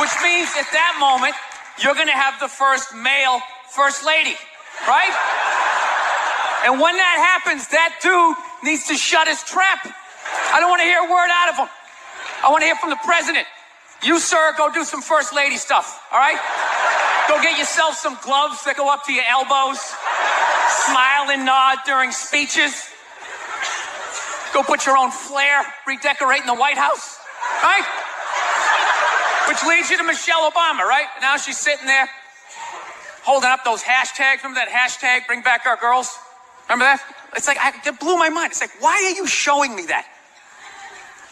Which means at that moment, you're going to have the first male first lady, right? And when that happens, that dude needs to shut his trap. I don't want to hear a word out of him. I want to hear from the president. You, sir, go do some first lady stuff, all right? Go get yourself some gloves that go up to your elbows. Smile and nod during speeches. Go put your own flair redecorating the White House, right? Which leads you to Michelle Obama, right? Now she's sitting there holding up those hashtags. Remember that hashtag, bring back our girls? Remember that? It's like, it blew my mind. It's like, why are you showing me that?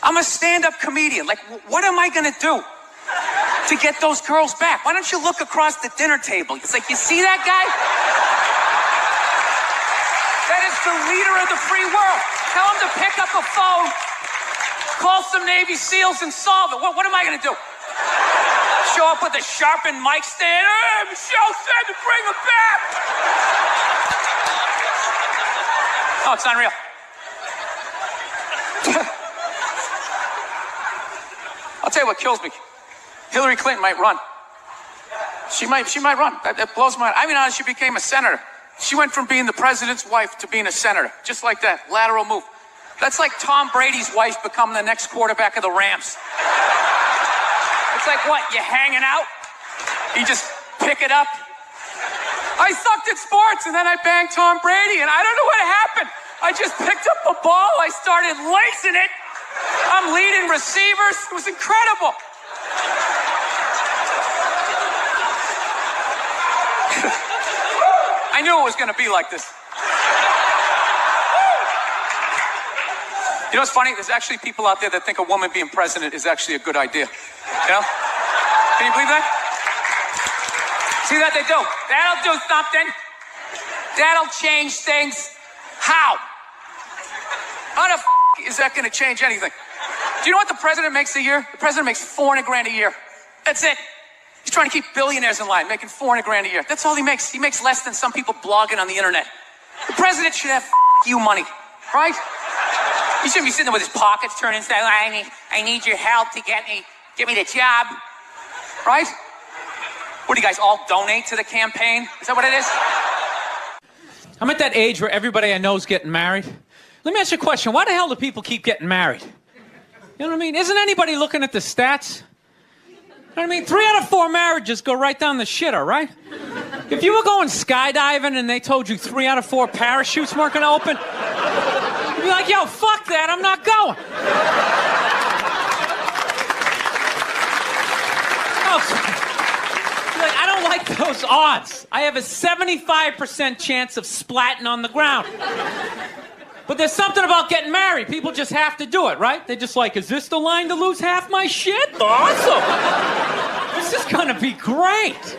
I'm a stand-up comedian. Like, what am I going to do to get those girls back? Why don't you look across the dinner table? It's like, you see that guy? That is the leader of the free world. Tell him to pick up a phone, call some Navy SEALs and solve it. What am I going to do? Show up with a sharpened mic stand? Hey, Michelle said to bring him back. Oh, it's unreal. I'll tell you what kills me. Hillary Clinton might run. She might run. That blows my mind. I mean, how she became a senator. She went from being the president's wife to being a senator. Just like that. Lateral move. That's like Tom Brady's wife becoming the next quarterback of the Rams. It's like, what, you hanging out? You just pick it up? I sucked at sports, and then I banged Tom Brady, and I don't know what happened. I just picked up a ball. I started lacing it. I'm leading receivers. It was incredible. I knew it was going to be like this. You know what's funny? There's actually people out there that think a woman being president is actually a good idea. You know? Can you believe that? See that they do? That'll do something. That'll change things. How? How the is that going to change anything? Do you know what the president makes a year? The president makes $400 grand a year. That's it. He's trying to keep billionaires in line, making $400 grand a year. That's all he makes. He makes less than some people blogging on the internet. The president should have you money, right? He shouldn't be sitting there with his pockets turned inside. I need your help to get me the job, right? What do you guys all donate to the campaign? Is that what it is? I'm at that age where everybody I know is getting married. Let me ask you a question. Why the hell do people keep getting married? You know what I mean? Isn't anybody looking at the stats? You know what I mean? 3 out of 4 marriages go right down the shitter, right? If you were going skydiving and they told you 3 out of 4 parachutes weren't going to open, you'd be like, yo, fuck that, I'm not going. Like, I don't like those odds. I have a 75% chance of splatting on the ground. But there's something about getting married. People just have to do it, right? They're just like, is this the line to lose half my shit? Awesome. This is going to be great.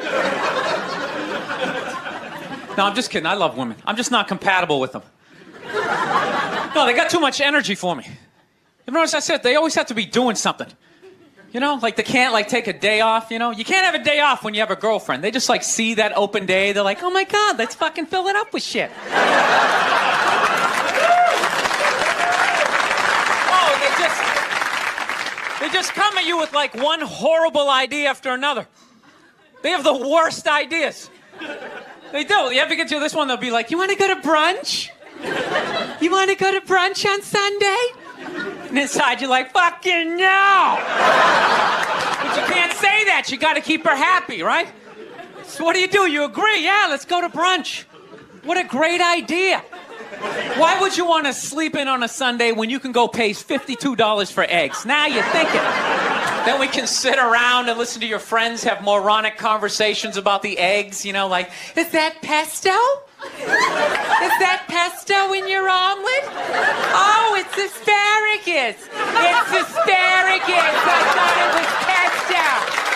No, I'm just kidding. I love women. I'm just not compatible with them. No, they got too much energy for me. You notice I said they always have to be doing something. You know, like they can't like take a day off, you know? You can't have a day off when you have a girlfriend. They just like see that open day. They're like, oh my God, let's fucking fill it up with shit. They just come at you with like one horrible idea after another. They have the worst ideas. They do. You ever get to this one, they'll be like, you want to go to brunch? You want to go to brunch on Sunday? And inside you're like, fucking no! But you can't say that. You got to keep her happy, right? So what do? You agree? Yeah, let's go to brunch. What a great idea. Why would you want to sleep in on a Sunday when you can go pay $52 for eggs? Now you're thinking. Then we can sit around and listen to your friends have moronic conversations about the eggs, you know, like, is that pesto? Is that pesto in your omelet? Oh, it's asparagus. It's asparagus. I thought it was pesto.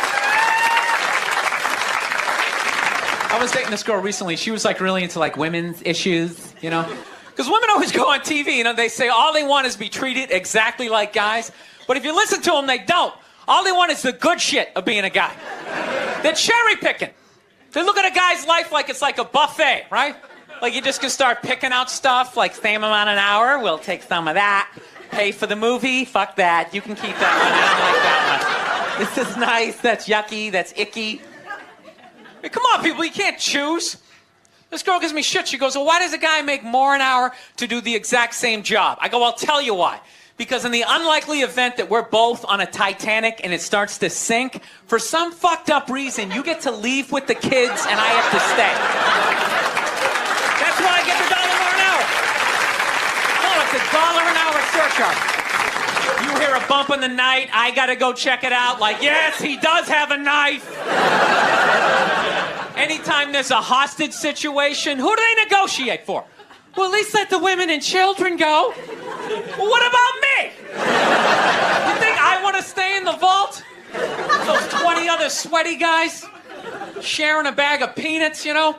I was dating this girl recently. She was like really into like women's issues, you know? Because women always go on TV, you know, they say all they want is to be treated exactly like guys. But if you listen to them, they don't. All they want is the good shit of being a guy. They're cherry picking. They look at a guy's life like it's like a buffet, right? Like you just can start picking out stuff, like same amount an hour, we'll take some of that. Pay for the movie, fuck that. You can keep that one, I don't like that one. This is nice, that's yucky, that's icky. I mean, come on, people, you can't choose. This girl gives me shit. She goes, well, why does a guy make more an hour to do the exact same job? I go, I'll tell you why. Because in the unlikely event that we're both on a Titanic and it starts to sink, for some fucked up reason, you get to leave with the kids and I have to stay. That's why I get the $1 more an hour. No, it's $1 an hour surcharge. You hear a bump in the night, I gotta go check it out. Like, yes, he does have a knife. Anytime there's a hostage situation, who do they negotiate for? Well, at least let the women and children go. Well, what about me? You think I want to stay in the vault? Those 20 other sweaty guys sharing a bag of peanuts, you know?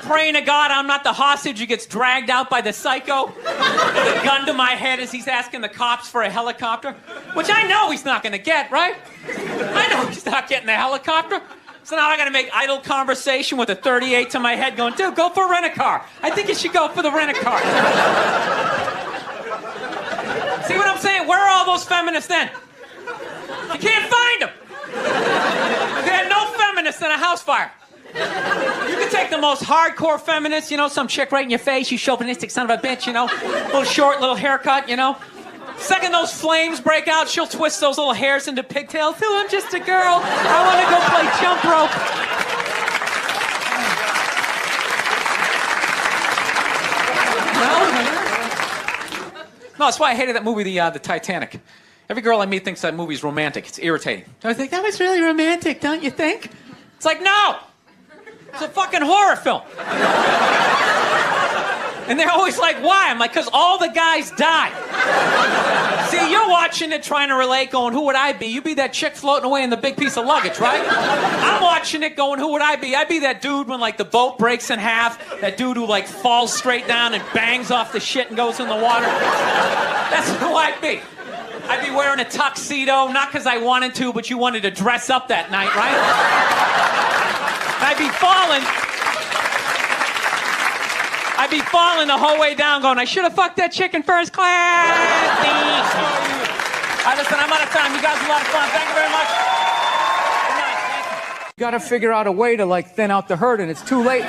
Praying to God I'm not the hostage who gets dragged out by the psycho with a gun to my head as he's asking the cops for a helicopter, which I know he's not going to get, right? I know he's not getting the helicopter. So now I gotta make idle conversation with a 38 to my head going, dude, go for a rent-a-car. I think you should go for the rent-a-car. See what I'm saying? Where are all those feminists then? You can't find them. There are no feminists in a house fire. You can take the most hardcore feminist, you know, some chick right in your face, you chauvinistic son of a bitch, you know, little short, little haircut, you know. Second those flames break out, she'll twist those little hairs into pigtails. Oh, I'm just a girl. I want to go play jump rope. No, that's why I hated that movie, the Titanic. Every girl I meet thinks that movie's romantic. It's irritating. I think that was really romantic, don't you think? It's like, no. It's a fucking horror film. And they're always like, why? I'm like, because all the guys die. See, you're watching it trying to relate, going, who would I be? You'd be that chick floating away in the big piece of luggage, right? I'm watching it going, who would I be? I'd be that dude when, like, the boat breaks in half, that dude who, like, falls straight down and bangs off the shit and goes in the water. That's who I'd be. I'd be wearing a tuxedo, not because I wanted to, but you wanted to dress up that night, right? I'd be falling the whole way down going, I should have fucked that chick in first class. All right, listen, I'm out of time. You guys are a lot of fun. Thank you very much. Good night. Thank you. You got to figure out a way to, like, thin out the herd, and it's too late.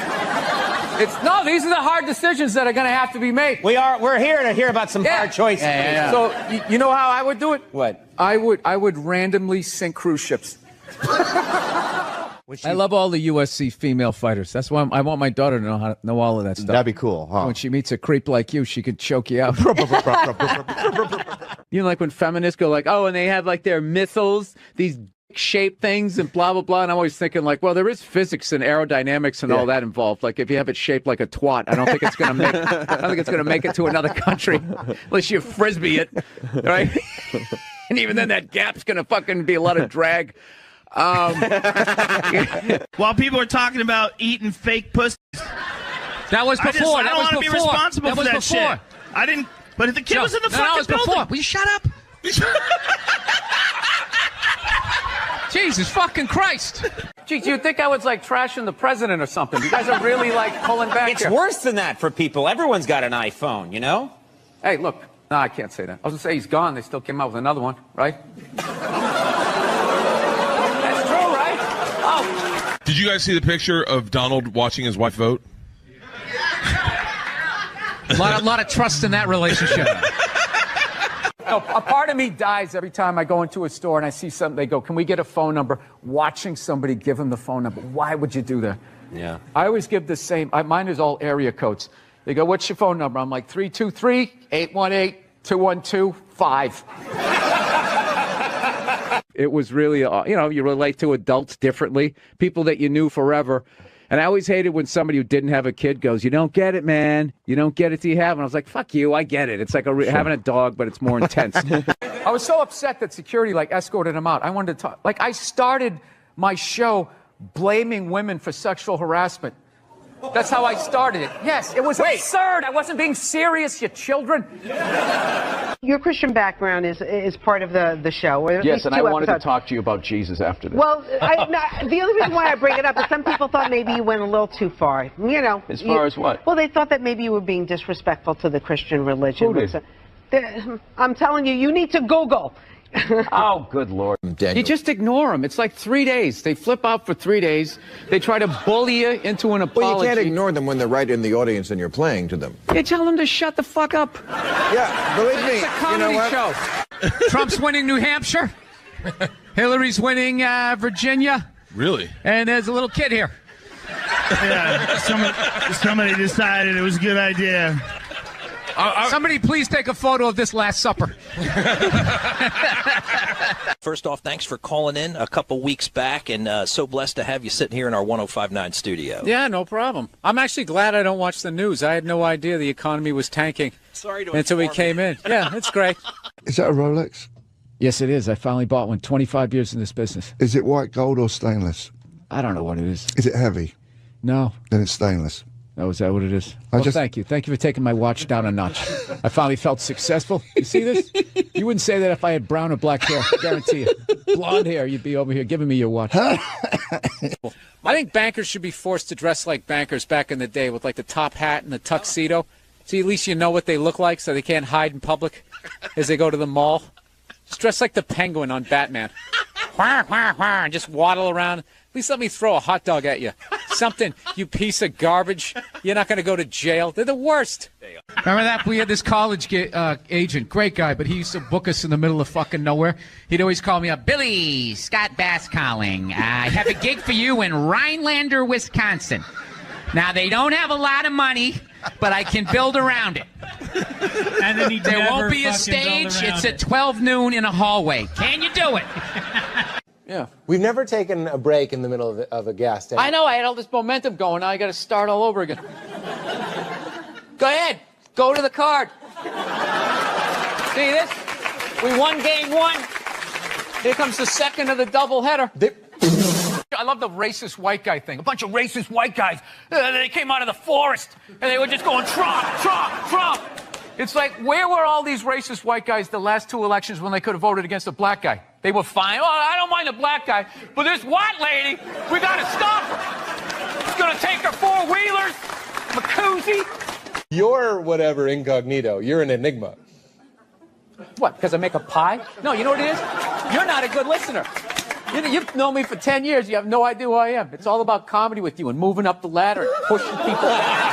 No, these are the hard decisions that are going to have to be made. We're here to hear about some hard choices. Yeah. So, you know how I would do it? What? I would randomly sink cruise ships. I love all the USC female fighters. That's why I want my daughter to know how to know all of that stuff. That'd be cool, huh? When she meets a creep like you, she could choke you out. You know, like when feminists go like, oh, and they have like their missiles, these shaped things and blah, blah, blah. And I'm always thinking like, well, there is physics and aerodynamics and all that involved. Like if you have it shaped like a twat, I don't think it's going to make it to another country unless you frisbee it, right? And even then that gap's going to fucking be a lot of drag. While people are talking about eating fake pussies. That was before. I don't want to be responsible for that shit. I didn't. But if the kid was in the fucking building. Before. Will you shut up? Jesus fucking Christ. Geez, you'd think I was like trashing the president or something. You guys are really like pulling back It's here. worse than that for people. Everyone's got an iPhone, you know? Hey, look. No, I can't say that. I was going to say he's gone. They still came out with another one, right? Did you guys see the picture of Donald watching his wife vote? A lot of trust in that relationship. No, a part of me dies every time I go into a store and I see something. They go, can we get a phone number? Watching somebody give him the phone number. Why would you do that? Yeah. I always give the same. Mine is all area codes. They go, "What's your phone number?" I'm like 323-818-212-5. It was really, you relate to adults differently, people that you knew forever. And I always hated when somebody who didn't have a kid goes, "You don't get it, man. You don't get it till you have." And I was like, "Fuck you, I get it. It's like having a dog, but it's more intense." I was so upset that security escorted him out. I wanted to talk. I started my show blaming women for sexual harassment. That's how I started it. Yes, it was absurd. I wasn't being serious, you children. Your Christian background is part of the show. Or at Yes, least and I 2 wanted episodes. to talk to you about Jesus after this. Well, the only reason why I bring it up is some people thought maybe you went a little too far. As far as what? Well, they thought that maybe you were being disrespectful to the Christian religion. Who did? I'm telling you, you need to Google. Oh, good Lord. You just ignore them. It's like 3 days. They flip out for 3 days. They try to bully you into an apology. Well, you can't ignore them when they're right in the audience and you're playing to them. You tell them to shut the fuck up. Yeah, believe me. It's a comedy show. Trump's winning New Hampshire. Hillary's winning Virginia. Really? And there's a little kid here. Yeah, somebody decided it was a good idea. Somebody please take a photo of this Last Supper. First off, thanks for calling in a couple weeks back, and so blessed to have you sitting here in our 105.9 studio. Yeah, no problem. I'm actually glad I don't watch the news. I had no idea the economy was tanking. Sorry to until we inform came you. in. Yeah, it's great. Is that a Rolex? Yes, it is. I finally bought one. 25 years in this business. Is it white gold or stainless? I don't know what it is. Is it heavy? No. Then it's stainless. Oh, is that what it is? Well, thank you. Thank you for taking my watch down a notch. I finally felt successful. You see this? You wouldn't say that if I had brown or black hair. Guarantee you. Blonde hair, you'd be over here giving me your watch. I think bankers should be forced to dress like bankers back in the day with the top hat and the tuxedo. So at least you know what they look like so they can't hide in public as they go to the mall. Just dress like the Penguin on Batman. And just waddle around. At least let me throw a hot dog at you. Something, you piece of garbage. You're not going to go to jail. They're the worst. Remember that? We had this college agent, great guy, but he used to book us in the middle of fucking nowhere. He'd always call me up, "Billy, Scott Bass calling. I have a gig for you in Rhinelander, Wisconsin. Now, they don't have a lot of money, but I can build around it. And then There won't be a stage. It's at 12 noon in a hallway. Can you do it?" Yeah. We've never taken a break in the middle of a gas station. I know. I had all this momentum going. Now I got to start all over again. Go ahead. Go to the card. See this? We won game 1. Here comes the second of the doubleheader. I love the racist white guy thing. A bunch of racist white guys. They came out of the forest, and they were just going, "Trump, Trump, Trump." It's like, where were all these racist white guys the last 2 elections when they could have voted against a black guy? They were fine. "Oh, I don't mind the black guy, but this white lady, we got to stop her. She's going to take her 4-wheelers, Macuzzi." You're whatever incognito. You're an enigma. What, because I make a pie? No, you know what it is? You're not a good listener. You've known me for 10 years. You have no idea who I am. It's all about comedy with you and moving up the ladder and pushing people out.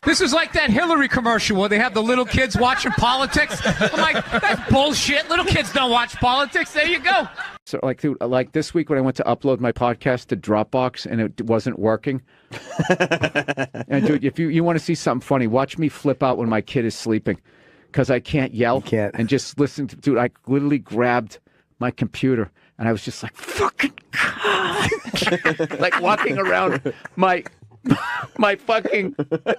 This is like that Hillary commercial where they have the little kids watching politics. I'm like, that's bullshit. Little kids don't watch politics. There you go. So, dude, this week when I went to upload my podcast to Dropbox and it wasn't working. And, dude, if you want to see something funny, watch me flip out when my kid is sleeping because I can't yell and just listen to, dude, I literally grabbed my computer and I was just like, fucking God. Like walking around my fucking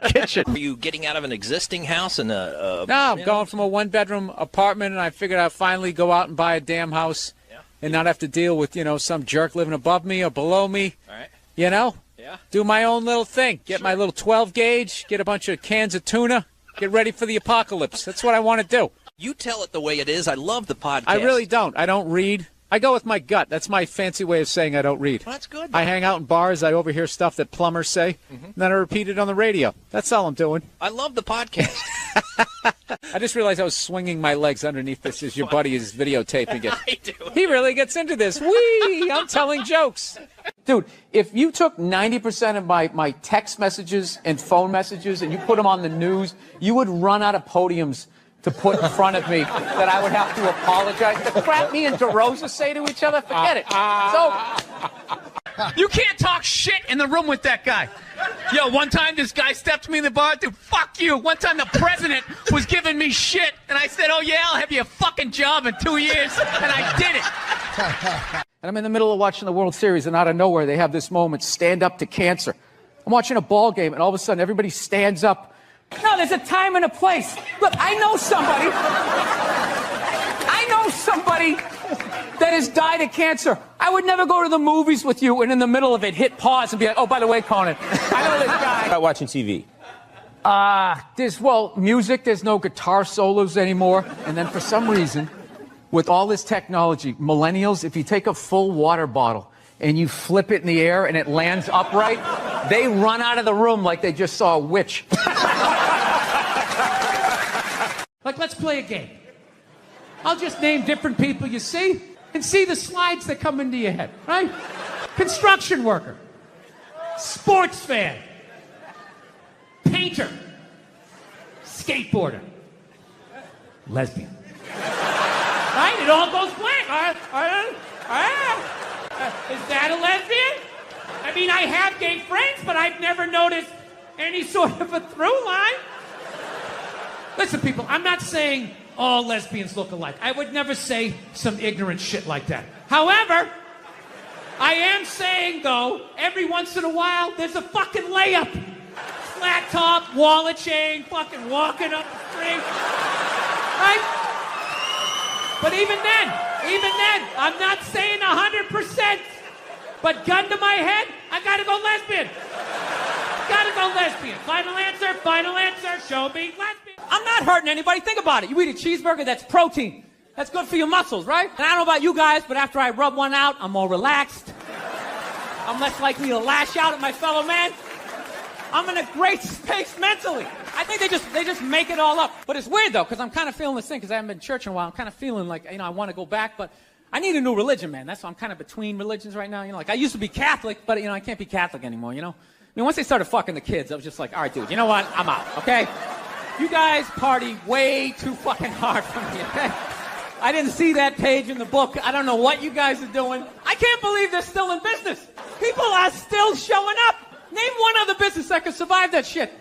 kitchen. Are you getting out of an existing house and No, I'm going from a 1-bedroom apartment, and I figured I'd finally go out and buy a damn house and not have to deal with, some jerk living above me or below me. All right. Yeah. Do my own little thing. Get my little 12 gauge, get a bunch of cans of tuna, get ready for the apocalypse. That's what I want to do. You tell it the way it is. I love the podcast. I really don't. I don't read. I go with my gut. That's my fancy way of saying I don't read. Well, that's good. I hang out in bars. I overhear stuff that plumbers say. And then I repeat it on the radio. That's all I'm doing. I love the podcast. I just realized I was swinging my legs underneath this as your buddy is videotaping it. I do. He really gets into this. Whee! I'm telling jokes. Dude, if you took 90% of my text messages and phone messages and you put them on the news, you would run out of podiums to put in front of me that I would have to apologize. The crap me and DeRosa say to each other, forget it. So You can't talk shit in the room with that guy. Yo, one time this guy stepped to me in the bar, dude, fuck you. One time the president was giving me shit, and I said, oh yeah, I'll have you a fucking job in 2 years, and I did it. And I'm in the middle of watching the World Series, and out of nowhere, they have this moment, stand up to cancer. I'm watching a ball game, and all of a sudden, everybody stands up. No, there's a time and a place. Look, I know somebody that has died of cancer. I would never go to the movies with you and in the middle of it hit pause and be like, oh, by the way, Conan, I know this guy. Not watching TV. There's music, there's no guitar solos anymore. And then for some reason, with all this technology, millennials, if you take a full water bottle and you flip it in the air and it lands upright, they run out of the room like they just saw a witch. Like, let's play a game. I'll just name different people you see and see the slides that come into your head, right? Construction worker, sports fan, painter, skateboarder, lesbian. Right? It all goes blank. Is that a lesbian? I mean, I have gay friends, but I've never noticed any sort of a through line. Listen, people, I'm not saying all lesbians look alike. I would never say some ignorant shit like that. However, I am saying, though, every once in a while, there's a fucking layup. Flat top, wallet chain, fucking walking up the street. Right? But even then, I'm not saying 100%. But gun to my head, I gotta go lesbian. Gotta go lesbian. Final answer, show me lesbian. I'm not hurting anybody. Think about it. You eat a cheeseburger, that's protein. That's good for your muscles, right? And I don't know about you guys, but after I rub one out, I'm more relaxed. I'm less likely to lash out at my fellow man. I'm in a great space mentally. I think they just make it all up. But it's weird, though, because I'm kind of feeling this thing, because I haven't been to church in a while. I'm kind of feeling like, I want to go back, but I need a new religion, man. That's why I'm kind of between religions right now. Like, I used to be Catholic, but, I can't be Catholic anymore, I mean, once they started fucking the kids, I was just like, all right, dude, you know what? I'm out, okay? You guys party way too fucking hard for me, okay? I didn't see that page in the book. I don't know what you guys are doing. I can't believe they're still in business. People are still showing up. Name one other business that could survive that shit.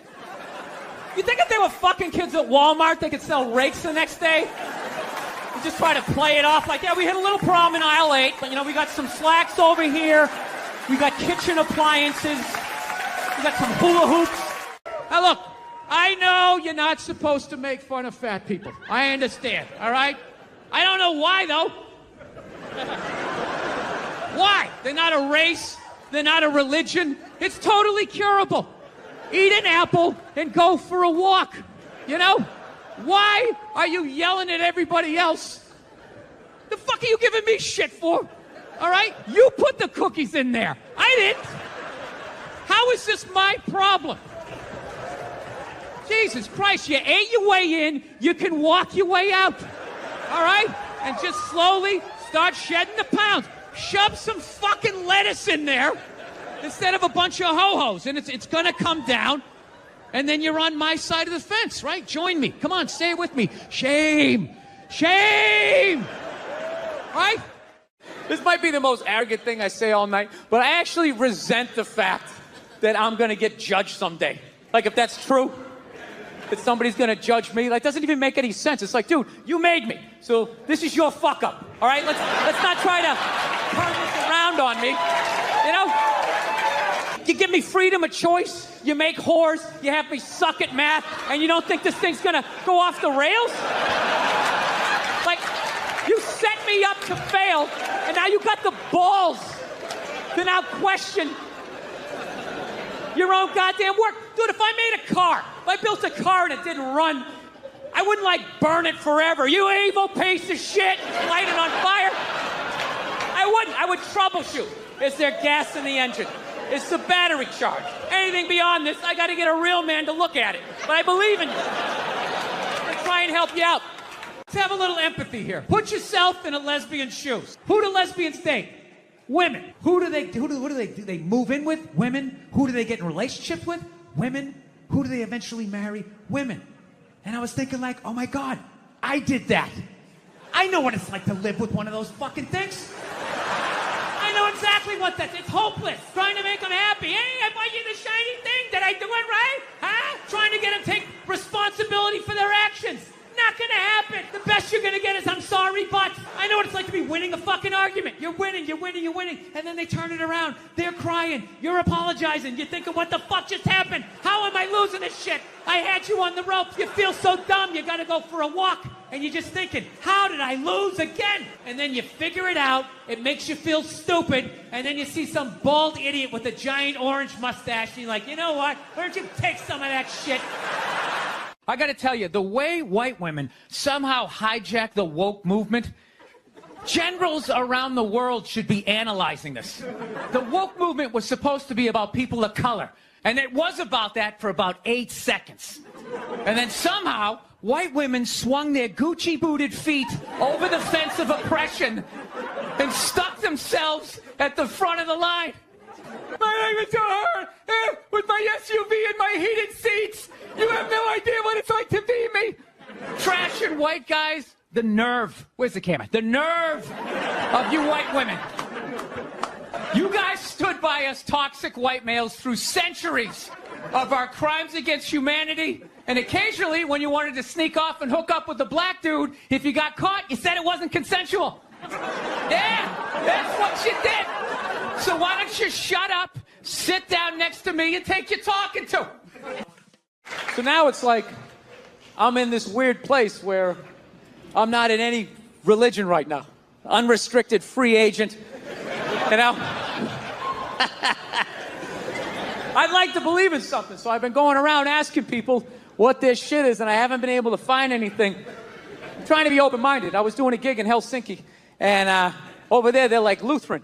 You think if they were fucking kids at Walmart, they could sell rakes the next day? You just try to play it off like, yeah, we hit a little problem in aisle 8, but, we got some slacks over here. We got kitchen appliances. We got some hula hoops. Now, look, I know you're not supposed to make fun of fat people. I understand, all right? I don't know why, though. Why? They're not a race. They're not a religion. It's totally curable. Eat an apple and go for a walk. Why are you yelling at everybody else? The fuck are you giving me shit for? All right? You put the cookies in there. I didn't. How is this my problem? Jesus Christ, you ate your way in, you can walk your way out. All right? And just slowly start shedding the pounds. Shove some fucking lettuce in there instead of a bunch of ho-hos, and it's gonna come down, and then you're on my side of the fence, right? Join me. Come on, say it with me. Shame. Shame! Right? This might be the most arrogant thing I say all night, but I actually resent the fact that I'm gonna get judged someday. Like, if that's true, that somebody's gonna judge me, like, doesn't even make any sense. It's like, dude, you made me, so this is your fuck up, all right? Let's not try to turn this around on me, You give me freedom of choice, you make whores, you have me suck at math, and you don't think this thing's gonna go off the rails? Like, you set me up to fail, and now you got the balls to now question your own goddamn work. Dude, if I made a car, if I built a car and it didn't run, I wouldn't, burn it forever. You evil piece of shit, light it on fire. I wouldn't. I would troubleshoot. Is there gas in the engine? Is the battery charged? Anything beyond this, I got to get a real man to look at it. But I believe in you. I'll try and help you out. Let's have a little empathy here. Put yourself in a lesbian's shoes. Who do lesbians date? Women. Who do they move in with? Women. Who do they get in relationships with? Women. Who do they eventually marry? Women. And I was thinking oh my God, I did that. I know what it's like to live with one of those fucking things. I know exactly what that is. It's hopeless. Trying to make them happy. Hey, I bought you the shiny thing. Did I do it right? Huh? Trying to get them to take responsibility for their actions. Not gonna happen. The best you're gonna get is I'm sorry, but I know what it's like to be winning a fucking argument. You're winning, and then they turn it around. They're crying. You're apologizing. You're thinking, what the fuck just happened? How am I losing this shit? I had you on the ropes. You feel so dumb. You gotta go for a walk. And you're just thinking, how did I lose again? And then you figure it out. It makes you feel stupid. And then you see some bald idiot with a giant orange mustache. And you're like, you know what? Why don't you take some of that shit? I gotta tell you, the way white women somehow hijack the woke movement, generals around the world should be analyzing this. The woke movement was supposed to be about people of color, and it was about that for about 8 seconds. And then somehow, white women swung their Gucci-booted feet over the fence of oppression and stuck themselves at the front of the line. My leg is so hard with my SUV and my heated seats. You have no idea what it's like to be me. Trash and white guys, the nerve. Where's the camera? The nerve of you white women. You guys stood by us toxic white males through centuries of our crimes against humanity. And occasionally, when you wanted to sneak off and hook up with a black dude, if you got caught, you said it wasn't consensual. Yeah, that's what you did. So why don't you shut up, sit down next to me, and take your talking to? So now it's like I'm in this weird place where I'm not in any religion right now. Unrestricted free agent. You know? I'd like to believe in something, so I've been going around asking people what this shit is, and I haven't been able to find anything. I'm trying to be open-minded. I was doing a gig in Helsinki, and over there they're like Lutheran.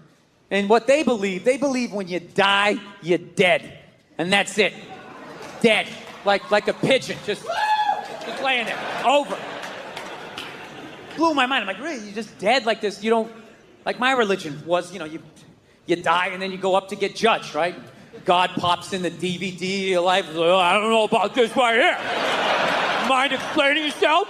And what they believe when you die, you're dead. And that's it. Dead. Like a pigeon, just laying there. Over. Blew my mind. I'm like, really? You're just dead like this? You don't... Like my religion was, you know, you die and then you go up to get judged, right? God pops in the DVD of your life. Like, oh, I don't know about this right here. Mind explaining yourself?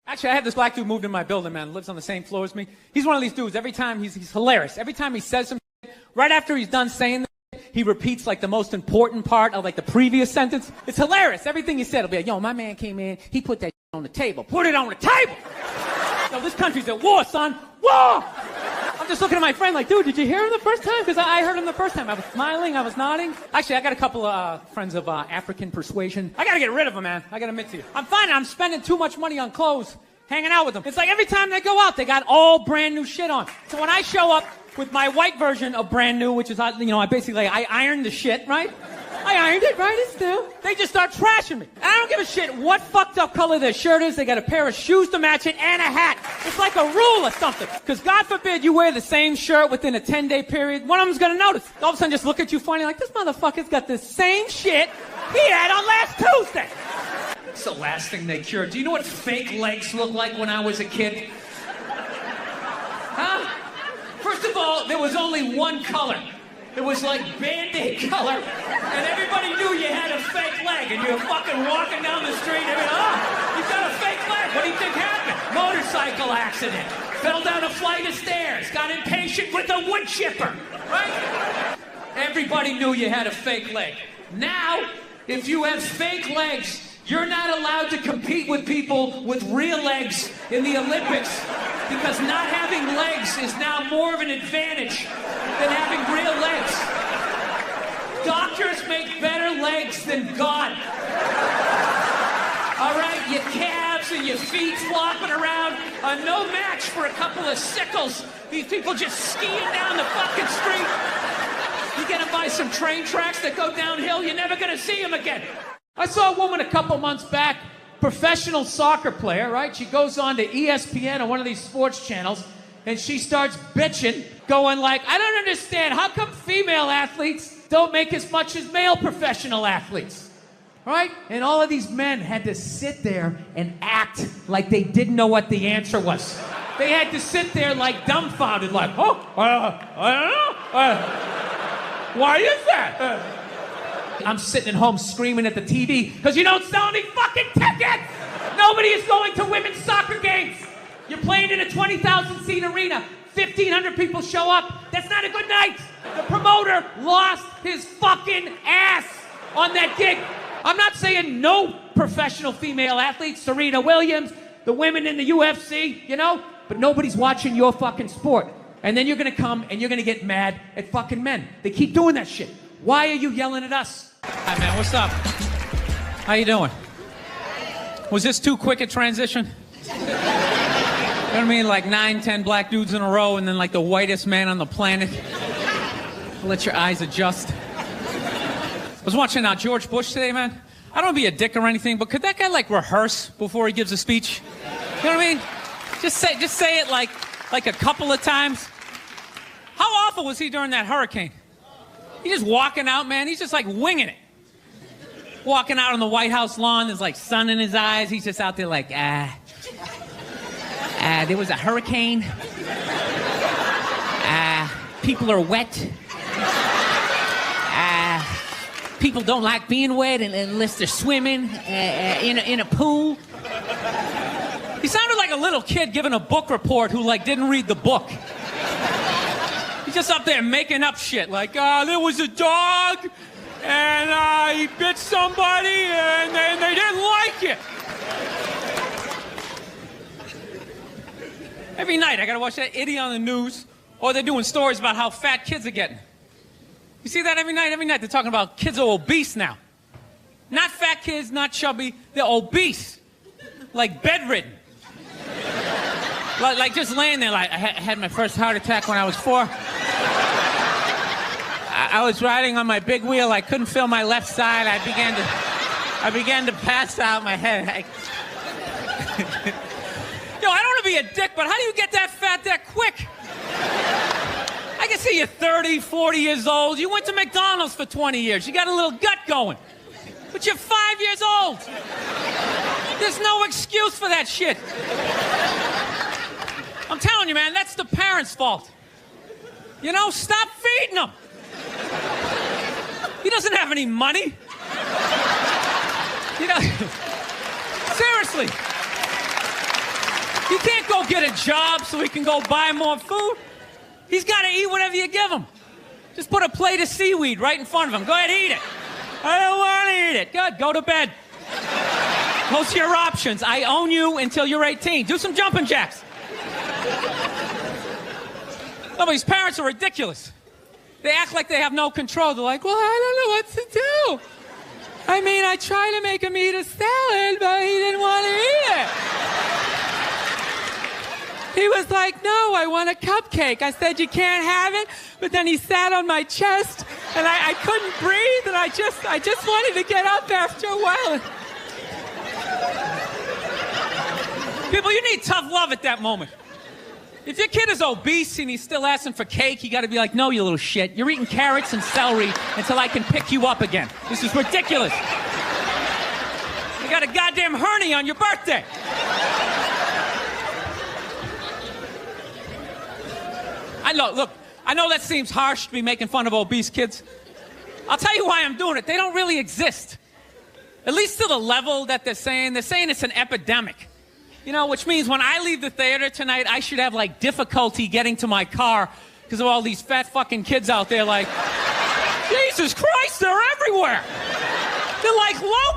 Actually, I had this black dude moved in my building, man. Lives on the same floor as me. He's one of these dudes. Every time he's hilarious. Every time he says some shit, right after he's done saying that, he repeats like the most important part of like the previous sentence. It's hilarious. Everything he said will be like, yo, my man came in. He put that shit on the table. Put it on the table. Yo, this country's at war, son. War! I'm just looking at my friend like, dude, did you hear him the first time? Because I heard him the first time. I was smiling. I was nodding. Actually, I got a couple of friends of African persuasion. I got to get rid of them, man. I got to admit to you. I'm finding I'm spending too much money on clothes hanging out with them. It's like every time they go out, they got all brand new shit on. So when I show up with my white version of brand new, which is, you know, I ironed the shit, right? I ironed it, right? It's new. They just start trashing me. And I don't give a shit what fucked up color their shirt is. They got a pair of shoes to match it and a hat. It's like a rule or something. Because God forbid you wear the same shirt within a 10-day period. One of them's going to notice. All of a sudden just look at you funny like, this motherfucker's got the same shit he had on last Tuesday. It's the last thing they cured. Do you know what fake legs looked like when I was a kid? Huh? First of all, there was only one color. It was like Band-Aid color, and everybody knew you had a fake leg, and you were fucking walking down the street, and you've got a fake leg. What do you think happened? Motorcycle accident. Fell down a flight of stairs. Got impatient with a wood chipper. Right? Everybody knew you had a fake leg. Now, if you have fake legs, you're not allowed to compete with people with real legs in the Olympics because not having legs is now more of an advantage than having real legs. Doctors make better legs than God. All right, your calves and your feet flopping around are no match for a couple of sickles. These people just skiing down the fucking street. You get them by some train tracks that go downhill, you're never going to see them again. I saw a woman a couple months back, professional soccer player, right? She goes on to ESPN or one of these sports channels, and she starts bitching, going like, I don't understand. How come female athletes don't make as much as male professional athletes? Right? And all of these men had to sit there and act like they didn't know what the answer was. They had to sit there like dumbfounded, like, I don't know. Why is that? I'm sitting at home screaming at the TV because you don't sell any fucking tickets! Nobody is going to women's soccer games. You're playing in a 20,000 seat arena. 1,500 people show up. That's That's not a good night. The promoter lost his fucking ass on that gig. I'm not saying no professional female athletes, Serena Williams, the women in the UFC, you know, but nobody's watching your fucking sport. And then you're gonna come and you're gonna get mad at fucking men. They keep doing that shit. Why are you yelling at us? Hi, man, what's up? How you doing? Was this too quick a transition? You know what I mean? Like 9, 10 black dudes in a row and then like the whitest man on the planet. Let your eyes adjust. I was watching George Bush today, man. I don't want to be a dick or anything, but could that guy like rehearse before he gives a speech? You know what I mean? Just say it like a couple of times. How awful was he during that hurricane? He's just walking out, man. He's just like winging it. Walking out on the White House lawn, there's like sun in his eyes. He's just out there like, there was a hurricane. People are wet. People don't like being wet unless they're swimming in a pool. He sounded like a little kid giving a book report who like didn't read the book. He's just up there making up shit like, there was a dog and he bit somebody and they didn't like it. Every night I gotta watch that idiot on the news or they're doing stories about how fat kids are getting. You see that every night? Every night they're talking about kids are obese now. Not fat kids, not chubby, they're obese. Like bedridden. Like just laying there like, I had my first heart attack when I was 4. I was riding on my big wheel, I couldn't feel my left side, I began to pass out my head. I don't want to be a dick, but how do you get that fat that quick? I can see you're 30, 40 years old. You went to McDonald's for 20 years. You got a little gut going. But you're 5 years old. There's no excuse for that shit. I'm telling you, man, that's the parents' fault. You know, stop feeding him. He doesn't have any money. You know, seriously. He can't go get a job so he can go buy more food. He's got to eat whatever you give him. Just put a plate of seaweed right in front of him. Go ahead, eat it. I don't want to eat it. Good, go to bed. Those are your options. I own you until you're 18. Do some jumping jacks. No, but these parents are ridiculous. They act like they have no control. They're like, well, I don't know what to do. I mean, I tried to make him eat a salad, but he didn't want to eat it. He was like, no, I want a cupcake. I said, you can't have it. But then he sat on my chest, and I couldn't breathe, and I just wanted to get up after a while. People, you need tough love at that moment. If your kid is obese and he's still asking for cake, you got to be like, no, you little shit. You're eating carrots and celery until I can pick you up again. This is ridiculous. You got a goddamn hernia on your birthday. I know that seems harsh to be making fun of obese kids. I'll tell you why I'm doing it. They don't really exist. At least to the level that they're saying it's an epidemic. You know, which means when I leave the theater tonight, I should have, like, difficulty getting to my car because of all these fat fucking kids out there like, Jesus Christ, they're everywhere. They're like low